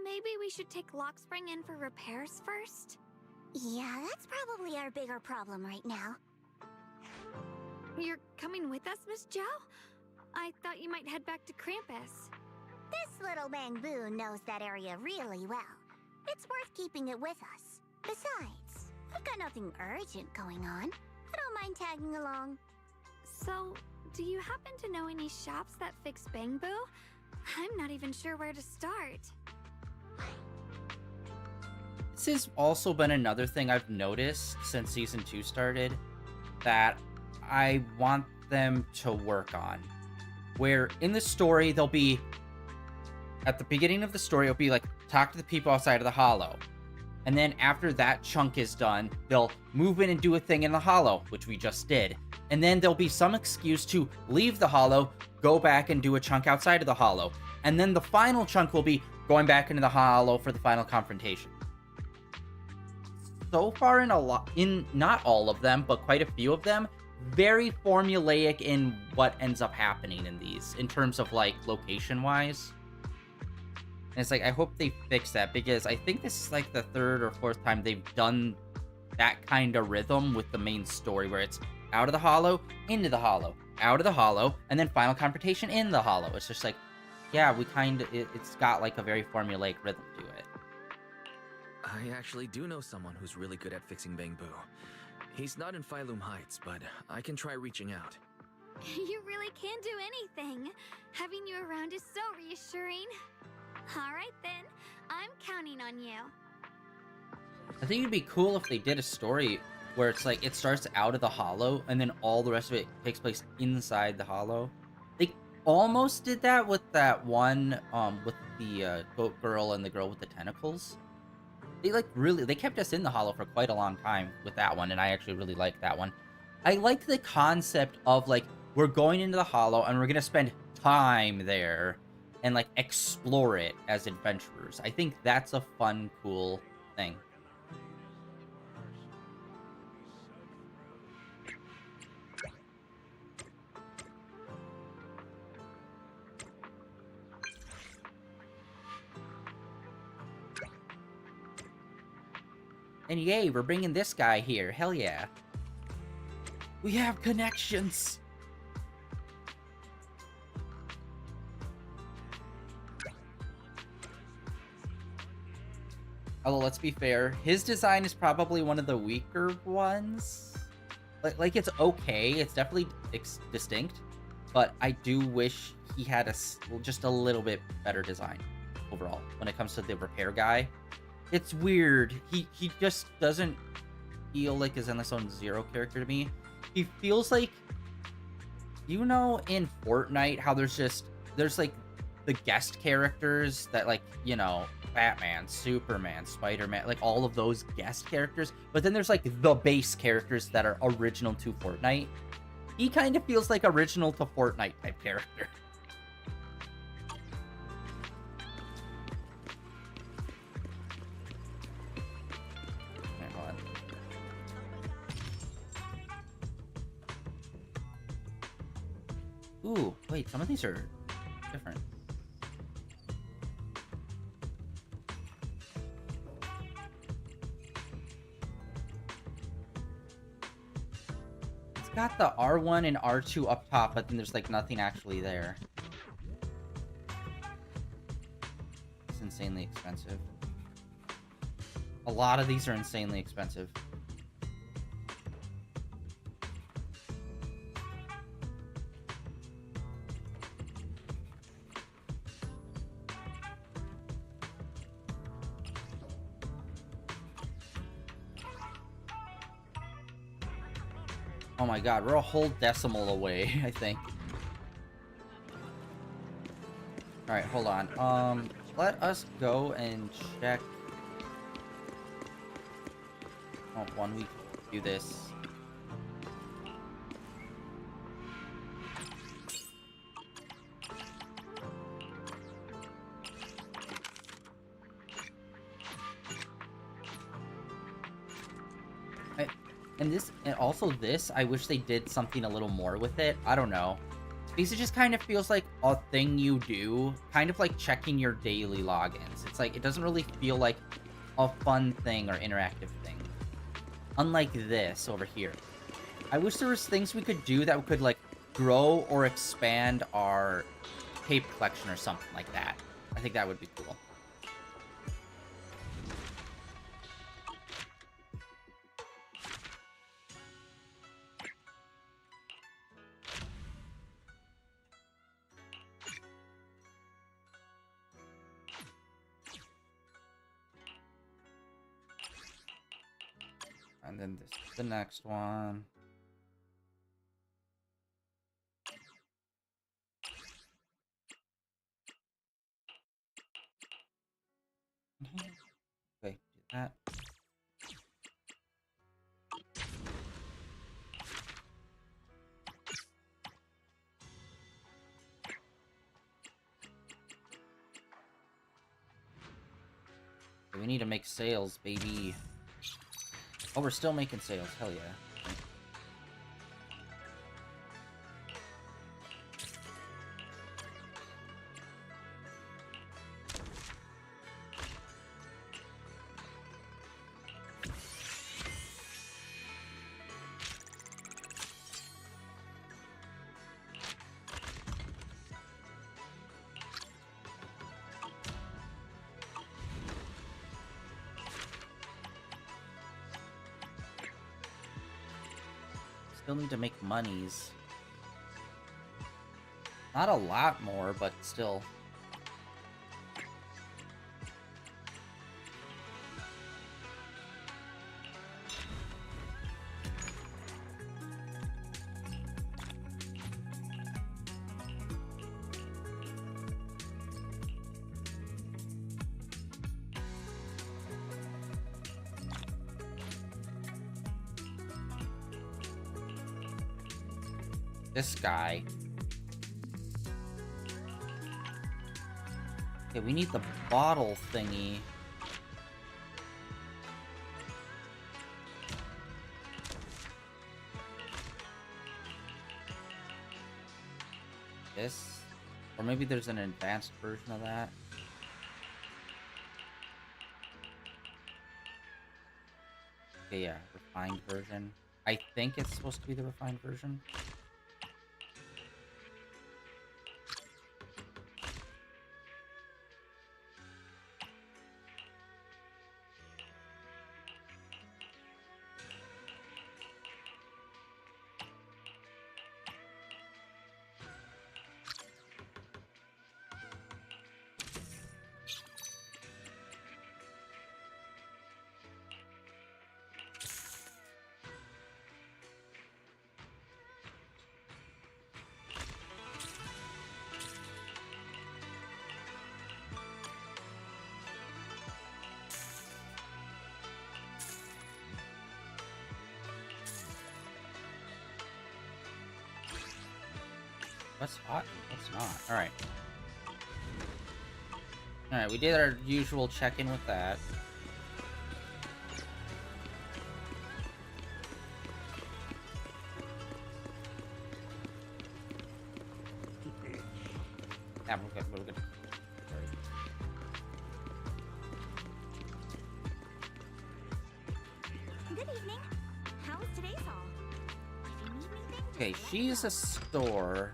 Maybe we should take Lockspring in for repairs first? Yeah, that's probably our bigger problem right now. You're coming with us, Miss Zhao? I thought you might head back to Krampus. This little Bangbu knows that area really well. It's worth keeping it with us. Besides, I've got nothing urgent going on. I don't mind tagging along. So, do you happen to know any shops that fix Bangbu? I'm not even sure where to start. This has also been another thing I've noticed since Season 2 started that I want them to work on. Where in the story, they'll be... At the beginning of the story, it'll be like, talk to the people outside of the hollow. And then after that chunk is done, they'll move in and do a thing in the hollow, which we just did. And then there'll be some excuse to leave the hollow, go back and do a chunk outside of the hollow. And then the final chunk will be going back into the hollow for the final confrontation. So far in not all of them, but quite a few of them, very formulaic in what ends up happening in these, in terms of like location-wise. And it's like, I hope they fix that, because I think this is like the third or fourth time they've done that kind of rhythm with the main story, where it's out of the hollow, into the hollow, out of the hollow, and then final confrontation in the hollow. It's just like, yeah, it's got like a very formulaic rhythm to it. I actually do know someone who's really good at fixing Bangbu. He's not in Phylum Heights, but I can try reaching out. You really can do anything. Having you around is so reassuring. Alright then, I'm counting on you. I think it'd be cool if they did a story where it's like, it starts out of the hollow, and then all the rest of it takes place inside the hollow. They almost did that with that one, with the goat girl and the girl with the tentacles. They kept us in the hollow for quite a long time with that one, and I actually really liked that one. I liked the concept of, like, we're going into the hollow, and we're gonna spend time there, and, like, explore it as adventurers. I think that's a fun, cool thing. And yay, we're bringing this guy here. Hell yeah. We have connections. Although, let's be fair, his design is probably one of the weaker ones. Like it's okay. It's definitely distinct. But I do wish he had just a little bit better design overall when it comes to the repair guy. It's weird. He just doesn't feel like a Zenless Zone Zero character to me. He feels like, you know, in Fortnite, how there's like the guest characters that, like, you know, Batman, Superman, Spider-Man, like all of those guest characters. But then there's like the base characters that are original to Fortnite. He kind of feels like original to Fortnite type character. Okay, hold on. Ooh, wait, some of these are different. It's got the R1 and R2 up top, but then there's like nothing actually there. It's insanely expensive. A lot of these are insanely expensive. Oh my god, we're a whole decimal away, I think. Alright, hold on. Let us go and check. Oh, 1 week. Do this. And also this, I wish they did something a little more with it. I don't know. Because it just kind of feels like a thing you do, kind of like checking your daily logins. It's like, it doesn't really feel like a fun thing or interactive thing. Unlike this over here. I wish there was things we could do that could, like, grow or expand our tape collection or something like that. I think that would be cool. And then this is the next one. Okay, do that. Okay, we need to make sales, baby. Oh, we're still making sales. Hell yeah. Still need to make monies. Not a lot more, but still. This guy. Okay, we need the bottle thingy. This? Or maybe there's an advanced version of that. Okay, yeah, refined version. I think it's supposed to be the refined version. What's hot? What's not? Alright. Alright, we did our usual check-in with that. Yeah, we're good, we're good. Good evening. How was today's haul? If you need anything, just Okay, let me she's know. a store.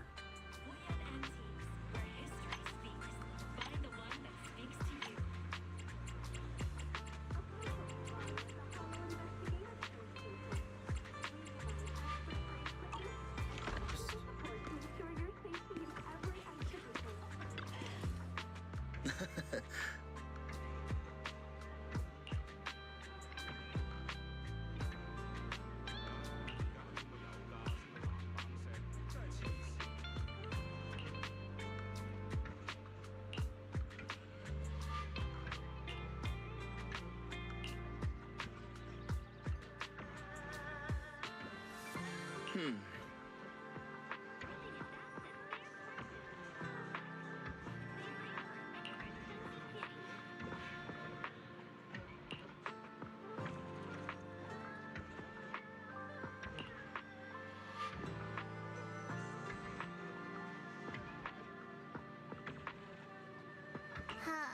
Huh.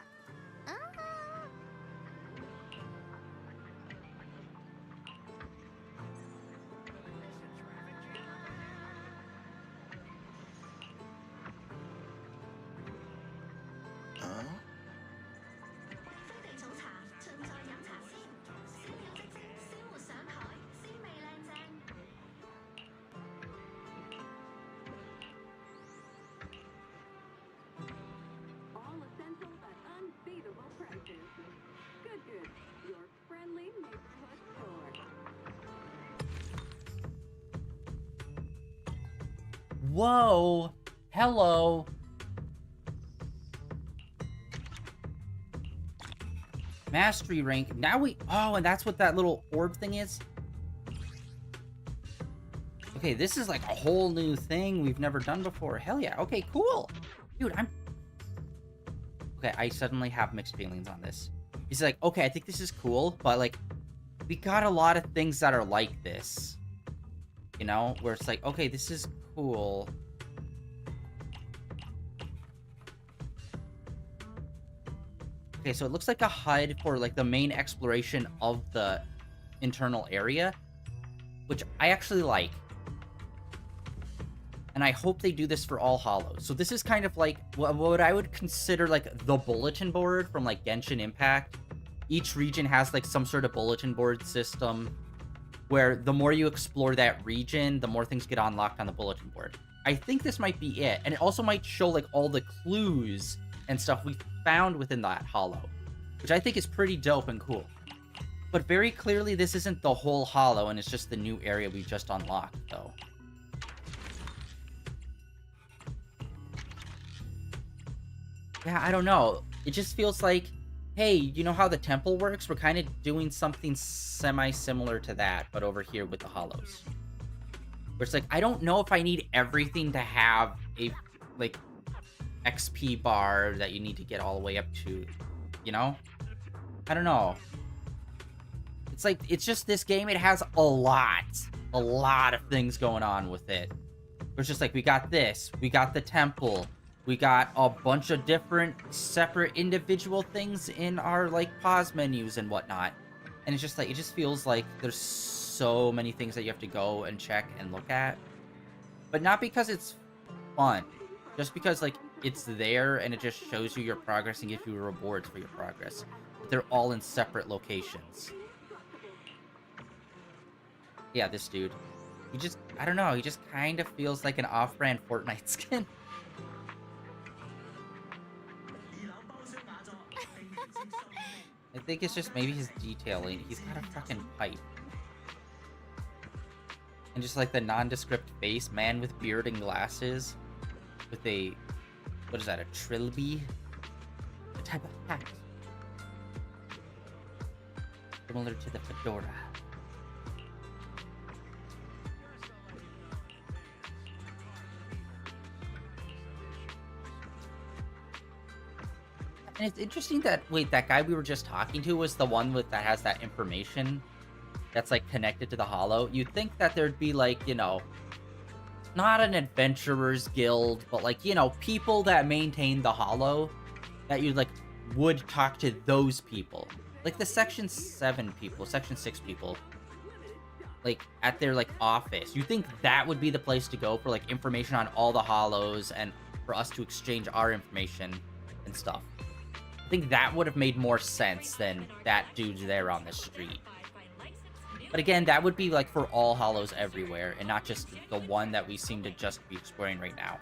All essentials at unbeatable prices. Good. Your friendly neighborhood store. Whoa! Hello! Mastery rank. Now we... Oh, and that's what that little orb thing is? Okay, this is like a whole new thing we've never done before. Hell yeah. Okay, cool. Dude, Okay, I suddenly have mixed feelings on this. It's like, okay, I think this is cool, but like, we got a lot of things that are like this. You know? Where it's like, okay, this is cool. Okay, so it looks like a HUD for like the main exploration of the internal area, which I actually like. And I hope they do this for all Hollows. So this is kind of like what I would consider like the bulletin board from like Genshin Impact. Each region has like some sort of bulletin board system where the more you explore that region, the more things get unlocked on the bulletin board. I think this might be it. And it also might show like all the clues and stuff we found within that Hollow, which I think is pretty dope and cool. But very clearly this isn't the whole Hollow, and it's just the new area we just unlocked, though. Yeah, I don't know. It just feels like, hey, you know how the temple works? We're kind of doing something semi-similar to that, but over here with the Hollows. Where it's like, I don't know if I need everything to have a, like, XP bar that you need to get all the way up to, you know? I don't know. It's like, it's just this game, it has a lot of things going on with it. It's just like, we got this, we got the temple, we got a bunch of different separate individual things in our, like, pause menus and whatnot. And it's just like, it just feels like there's so many things that you have to go and check and look at. But not because it's fun. Just because, like, it's there and it just shows you your progress and gives you rewards for your progress. But they're all in separate locations. Yeah, this dude. He just, I don't know, he just kind of feels like an off-brand Fortnite skin. I think it's just maybe his detailing. He's got a fucking pipe. And just like the nondescript face, man with beard and glasses. With a, what is that, a trilby? A type of hat. Similar to the fedora. And it's interesting that, wait, that guy we were just talking to was the one with that has that information that's, like, connected to the Hollow. You'd think that there'd be, like, you know, not an adventurers guild, but, like, you know, people that maintain the Hollow that you, like, would talk to those people. Like, the Section 7 people, Section 6 people, like, at their, like, office. You think that would be the place to go for, like, information on all the Hollows and for us to exchange our information and stuff. I think that would have made more sense than that dude's there on the street. But again, that would be, like, for all Hollows everywhere, and not just the one that we seem to just be exploring right now.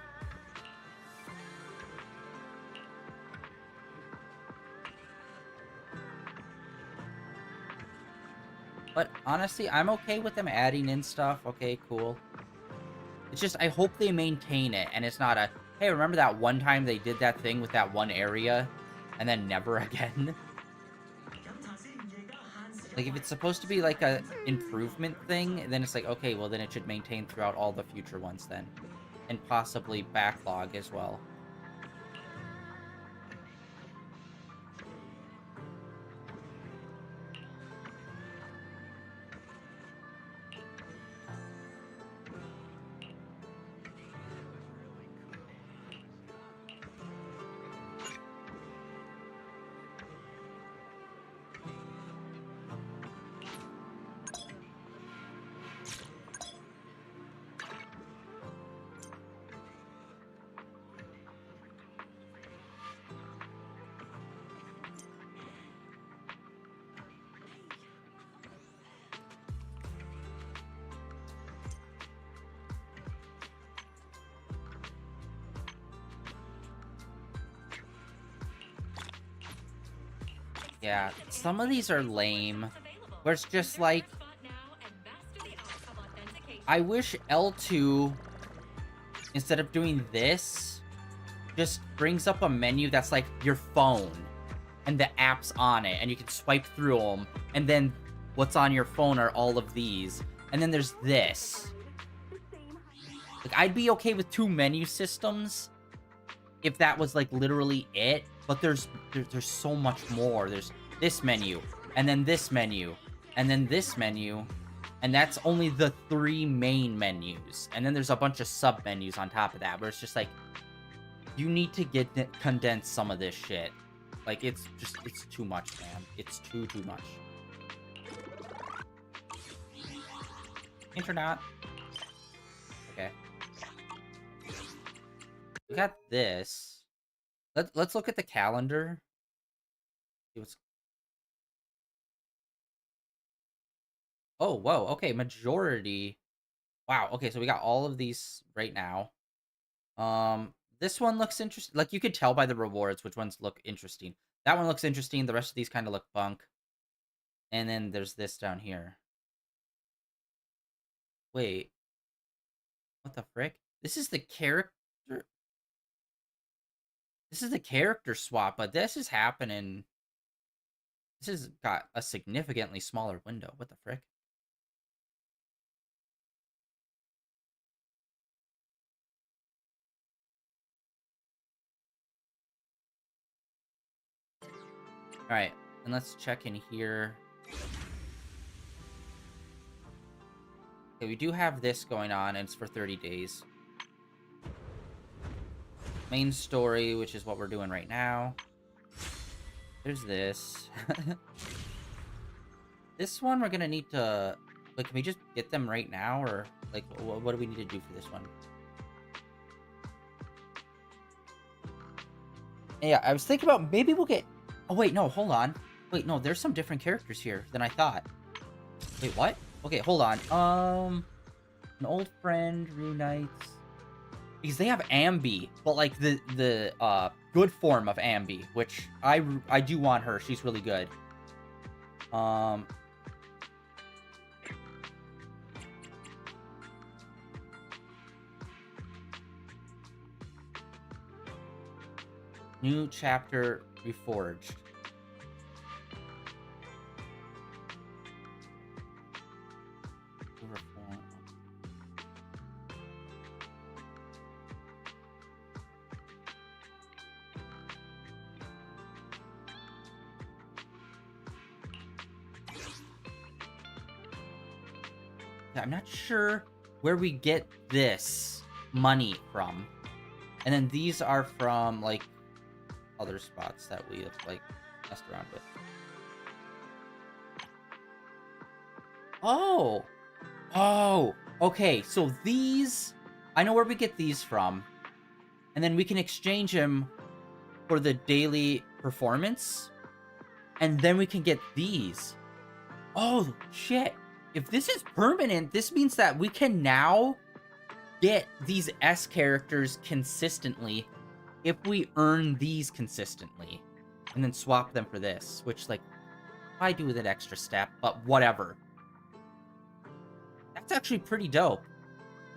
But honestly, I'm okay with them adding in stuff. Okay, cool. It's just, I hope they maintain it, and it's not a, hey, remember that one time they did that thing with that one area, and then never again? Like, if it's supposed to be, like, a improvement thing, then it's like, okay, well, then it should maintain throughout all the future ones then. And possibly backlog as well. Yeah, some of these are lame, where it's just like, I wish L2, instead of doing this, just brings up a menu that's like your phone, and the apps on it, and you can swipe through them, and then what's on your phone are all of these, and then there's this. Like, I'd be okay with 2 menu systems if that was, like, literally it, but there's so much more. There's this menu, and then this menu, and then this menu, and that's only the 3 main menus. And then there's a bunch of sub-menus on top of that, where it's just like, you need to condense some of this shit. Like, it's too much, man. It's too much. Internet. Okay. We got this. Let's look at the calendar. See what's... Oh, whoa. Okay, majority. Wow. Okay, so we got all of these right now. This one looks interesting. Like, you could tell by the rewards which ones look interesting. That one looks interesting. The rest of these kind of look bunk. And then there's this down here. Wait. What the frick? This is the character... This is the character swap, but this is happening... This has got a significantly smaller window. What the frick? Alright, and let's check in here. Okay, we do have this going on, and it's for 30 days. Main story, which is what we're doing right now. There's this. This one we're gonna need to... Like, can we just get them right now, or... Like, what do we need to do for this one? Yeah, I was thinking about maybe we'll get... Oh, wait, no, hold on. Wait, no, there's some different characters here than I thought. Wait, what? Okay, hold on. An old friend reunites... Because they have Ambi, but, like, the good form of Ambi, which I do want her. She's really good. New chapter reforged. I'm not sure where we get this money from. And then these are from, like, other spots that we have, like, messed around with. Oh! Oh! Okay, so these... I know where we get these from. And then we can exchange them for the daily performance. And then we can get these. Oh, shit. If this is permanent, this means that we can now get these S characters consistently if we earn these consistently. And then swap them for this, which, like, I do with an extra step, but whatever. That's actually pretty dope.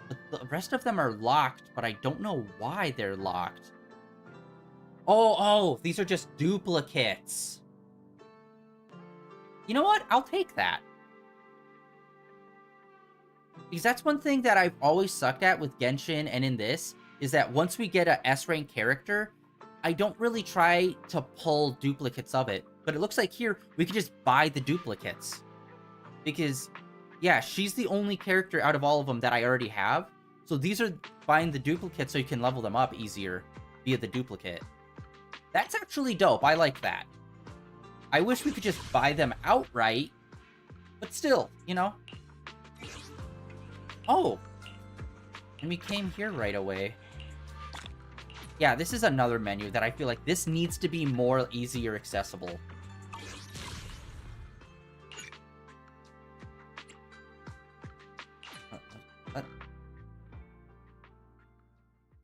But the rest of them are locked, but I don't know why they're locked. Oh, these are just duplicates. You know what? I'll take that. Because that's one thing that I've always sucked at with Genshin and in this, is that once we get a S-rank character, I don't really try to pull duplicates of it. But it looks like here, we can just buy the duplicates. Because, yeah, she's the only character out of all of them that I already have. So these are buying the duplicates so you can level them up easier via the duplicate. That's actually dope. I like that. I wish we could just buy them outright. But still, you know. Oh. And we came here right away. Yeah, this is another menu that I feel like this needs to be more easier accessible.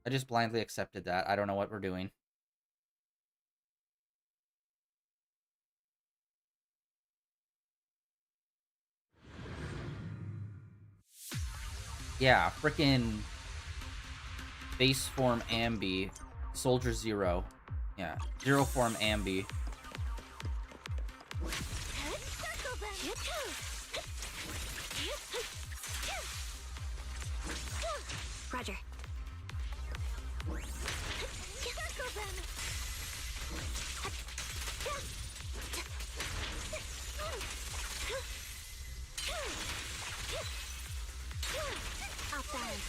I just blindly accepted that. I don't know what we're doing. Yeah, frickin' base form Ambi. Soldier Zero. Yeah, Zero form Ambi. Roger. Outbound.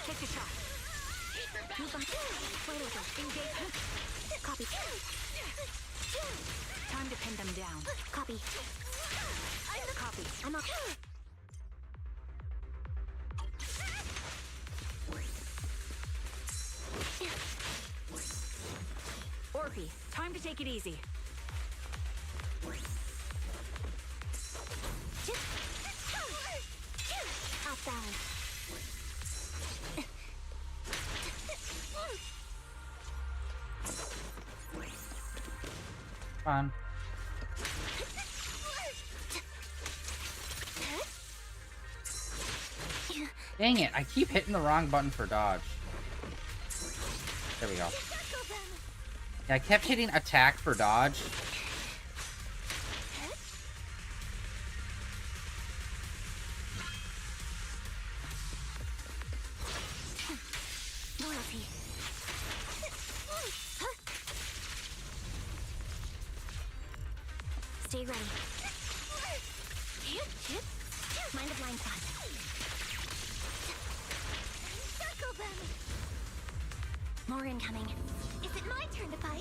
Take a shot. Move on. Wait over. Engage. Copy. Time to pin them down. Copy. Copy. I'm up. Orphe, time to take it easy. Outbound. Fine. Dang it, I keep hitting the wrong button for dodge. There we go. Yeah, I kept hitting attack for dodge. Loyalty. Stay ready. Mind the blind spot. More incoming. Is it my turn to fight?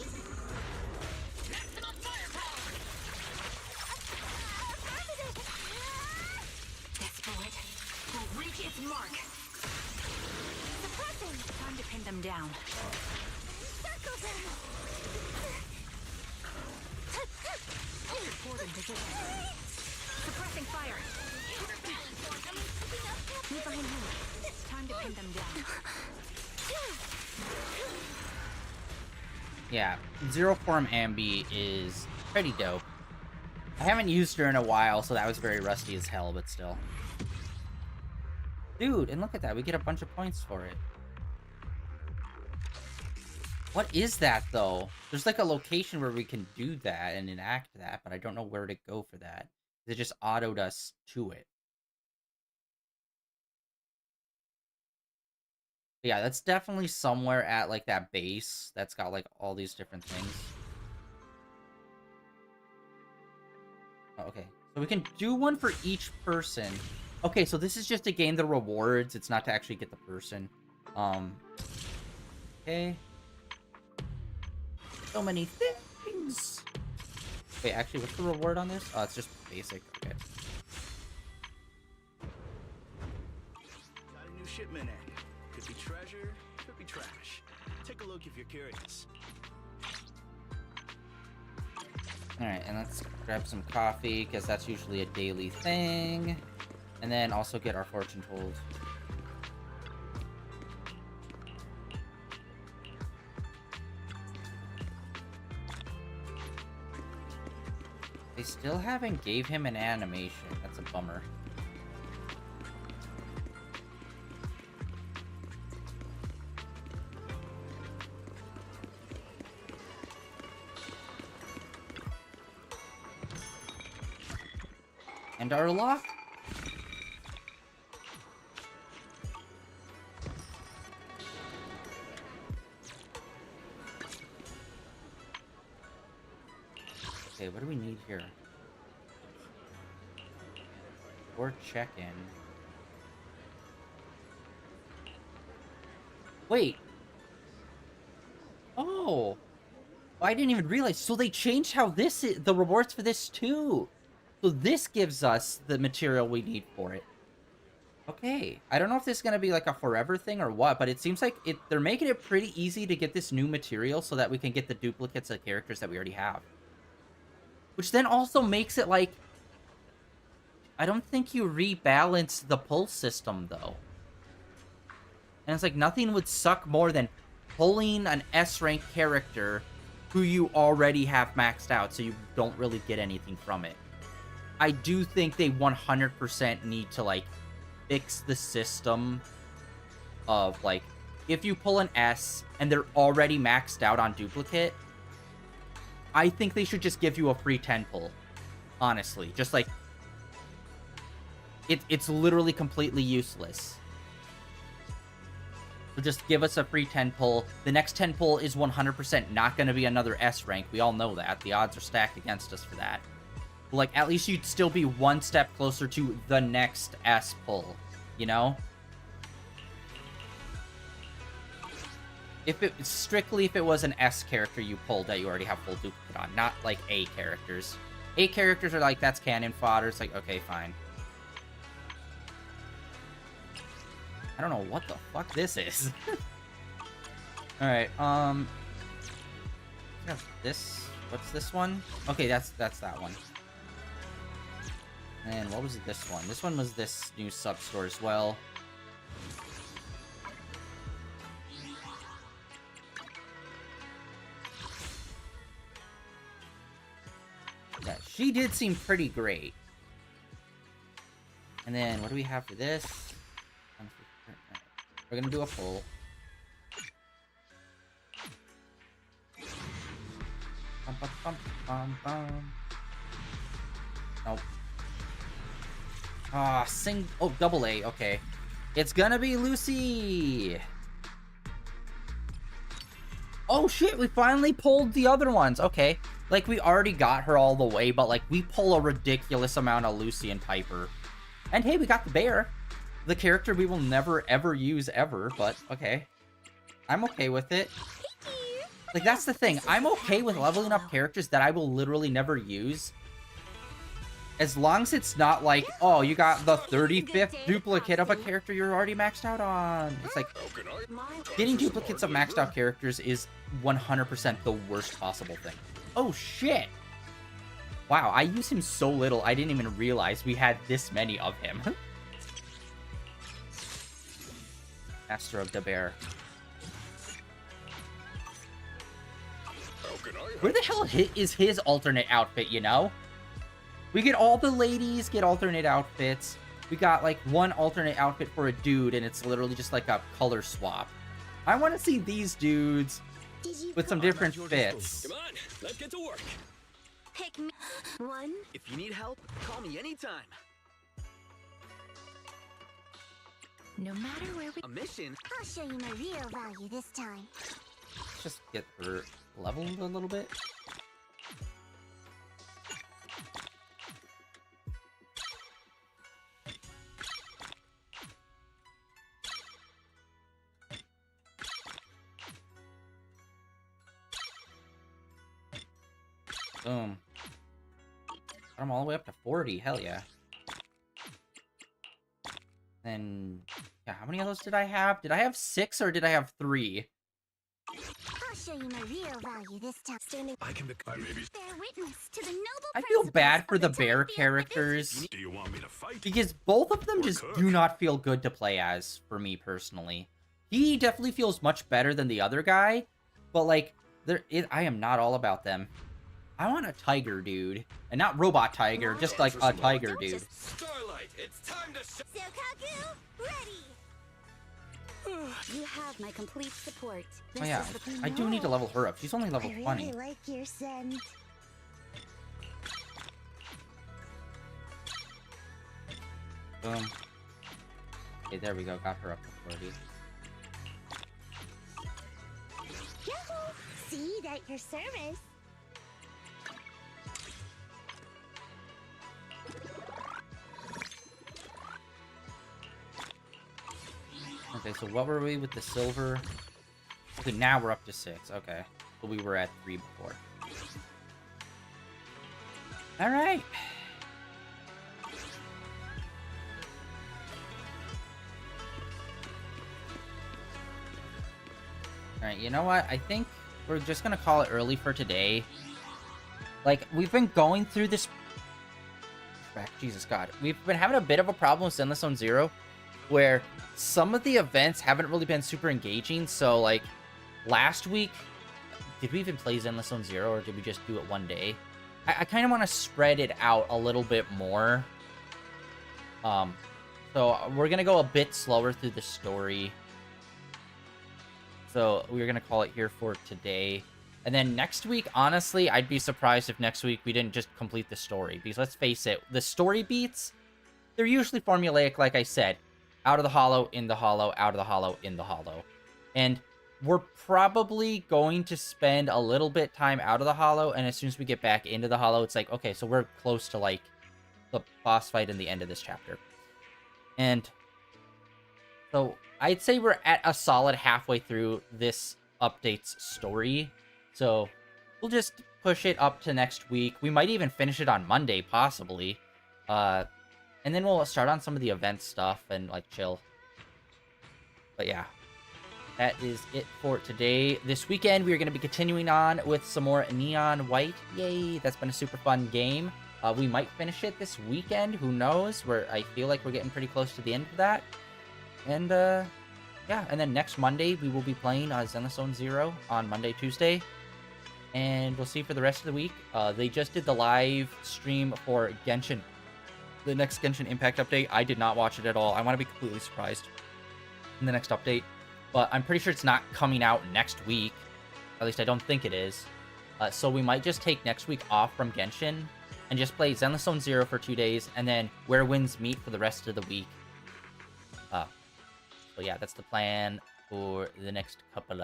This bullet will reach its mark. Suppressing. Time to pin them down. Circle them. Support in position. Suppressing fire. Move behind him. Time to pin them down. Yeah, Zero Form Ambi is pretty dope. I haven't used her in a while, so that was very rusty as hell, but still. Dude, and look at that, we get a bunch of points for it. What is that, though? There's like a location where we can do that and enact that, but I don't know where to go for that. It just autoed us to it. Yeah, that's definitely somewhere at, like, that base that's got, like, all these different things. Oh, okay. So we can do one for each person. Okay, so this is just to gain the rewards. It's not to actually get the person. Okay. So many things. Wait, actually, what's the reward on this? Oh, it's just basic. Okay. Got a new shipment in. Could be treasure, could be trash. Take a look if you're curious. Alright, and let's grab some coffee, because that's usually a daily thing. And then also get our fortune told. They still haven't gave him an animation. That's a bummer. And our lock? Okay, what do we need here? Or check-in. Wait. Oh. I didn't even realize. So they changed how this is, the rewards for this too. So this gives us the material we need for it. Okay. I don't know if this is going to be like a forever thing or what, but it seems like they're making it pretty easy to get this new material so that we can get the duplicates of characters that we already have. Which then also makes it like, I don't think you rebalance the pull system though. And it's like nothing would suck more than pulling an S-rank character who you already have maxed out so you don't really get anything from it. I do think they 100% need to, like, fix the system of, like, if you pull an S and they're already maxed out on duplicate, I think they should just give you a free 10 pull. Honestly. Just, like, it's literally completely useless. So just give us a free 10 pull. The next 10 pull is 100% not going to be another S rank. We all know that. The odds are stacked against us for that. But, like, at least you'd still be one step closer to the next S pull. You know? If it was an S character you pulled that you already have full duplicate on. Not, like, A characters. A characters are like, that's cannon fodder. It's like, okay, fine. I don't know what the fuck this is. Alright, this. What's this one? Okay, that's that one. And what was this one? This one was this new sub-store as well. Yeah, she did seem pretty great. And then, what do we have for this? We're gonna do a pull. Bum, bum, bum, bum, bum. Nope. Ah, double A, okay. It's gonna be Lucy! Oh shit, we finally pulled the other ones, okay. Like, we already got her all the way, but, like, we pull a ridiculous amount of Lucy and Piper. And hey, we got the bear. The character we will never, ever use ever, but okay. I'm okay with it. Like, that's the thing. I'm okay with leveling up characters that I will literally never use. As long as it's not like, oh, you got the 35th duplicate of a character you're already maxed out on. It's like, getting duplicates of maxed out characters is 100% the worst possible thing. Oh, shit. Wow, I use him so little, I didn't even realize we had this many of him. Master of the Bear. Where the hell is his alternate outfit, you know? We get all the ladies get alternate outfits. We got, like, one alternate outfit for a dude, and it's literally just, like, a color swap. I want to see these dudes with some different fits. Come on, let's get to work. Pick me one. If you need help, call me anytime. No matter where we... A mission? I'll show you my real value this time. Let's just get her leveled a little bit. Boom. I'm all the way up to 40. Hell yeah. Then, yeah, how many of those did I have? Did I have 6 or did I have 3? I'll show you my real value this time. Standing... I can become. Bear witness to the noble I feel bad for the principles of bear Tide characters Do you want me to fight? because both of them Or just cook? do not feel good to play as for me personally. He definitely feels much better than the other guy, but like I am not all about them. I want a tiger dude, and not robot tiger, just like a tiger dude. Starlight, it's time to show. Sokaku, ready! You have my complete support. Oh yeah, I do need to level her up. She's only level 20. like your scent. Boom. Okay, there we go. Got her up to 40. Yahoo! See, at your service. Okay, so what were we with the silver? Okay, now we're up to 6. Okay. But we were at 3 before. Alright. Alright, you know what? I think we're just gonna call it early for today. Like, we've been going through this... Jesus God. We've been having a bit of a problem with Zenless Zone Zero, where some of the events haven't really been super engaging. So, like, last week, did we even play Zenless Zone Zero, or did we just do it one day? I kind of want to spread it out a little bit more. So we're going to go a bit slower through the story. So we're going to call it here for today. And then next week, honestly, I'd be surprised if next week we didn't just complete the story. Because let's face it, the story beats, they're usually formulaic, like I said. Out of the hollow, in the hollow, out of the hollow, in the hollow. And we're probably going to spend a little bit time out of the hollow, and as soon as we get back into the hollow, it's like, okay, so we're close to, like, the boss fight in the end of this chapter. And so I'd say we're at a solid halfway through this update's story. So we'll just push it up to next week. We might even finish it on Monday, possibly. And then we'll start on some of the event stuff and, like, chill. But yeah, that is it for today. This weekend, we are going to be continuing on with some more Neon White. Yay, that's been a super fun game. We might finish it this weekend. Who knows? I feel like we're getting pretty close to the end of that. And, yeah, and then next Monday, we will be playing Zenless Zone Zero on Monday, Tuesday. And we'll see for the rest of the week. They just did the live stream for Genshin. The next Genshin Impact update. I did not watch it at all. I want to be completely surprised in the next update. But I'm pretty sure it's not coming out next week. At least I don't think it is. So we might just take next week off from Genshin and just play Zenless Zone Zero for 2 days, and then Where Winds Meet for the rest of the week. So yeah, that's the plan for the next couple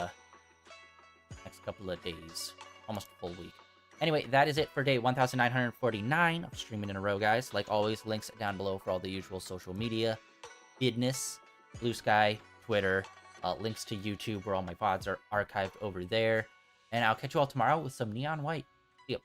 of days. Almost a full week. Anyway, that is it for day 1949 of streaming in a row, guys. Like always, links down below for all the usual social media business. Blue Sky, Twitter, links to YouTube where all my VODs are archived over there. And I'll catch you all tomorrow with some Neon White. See ya.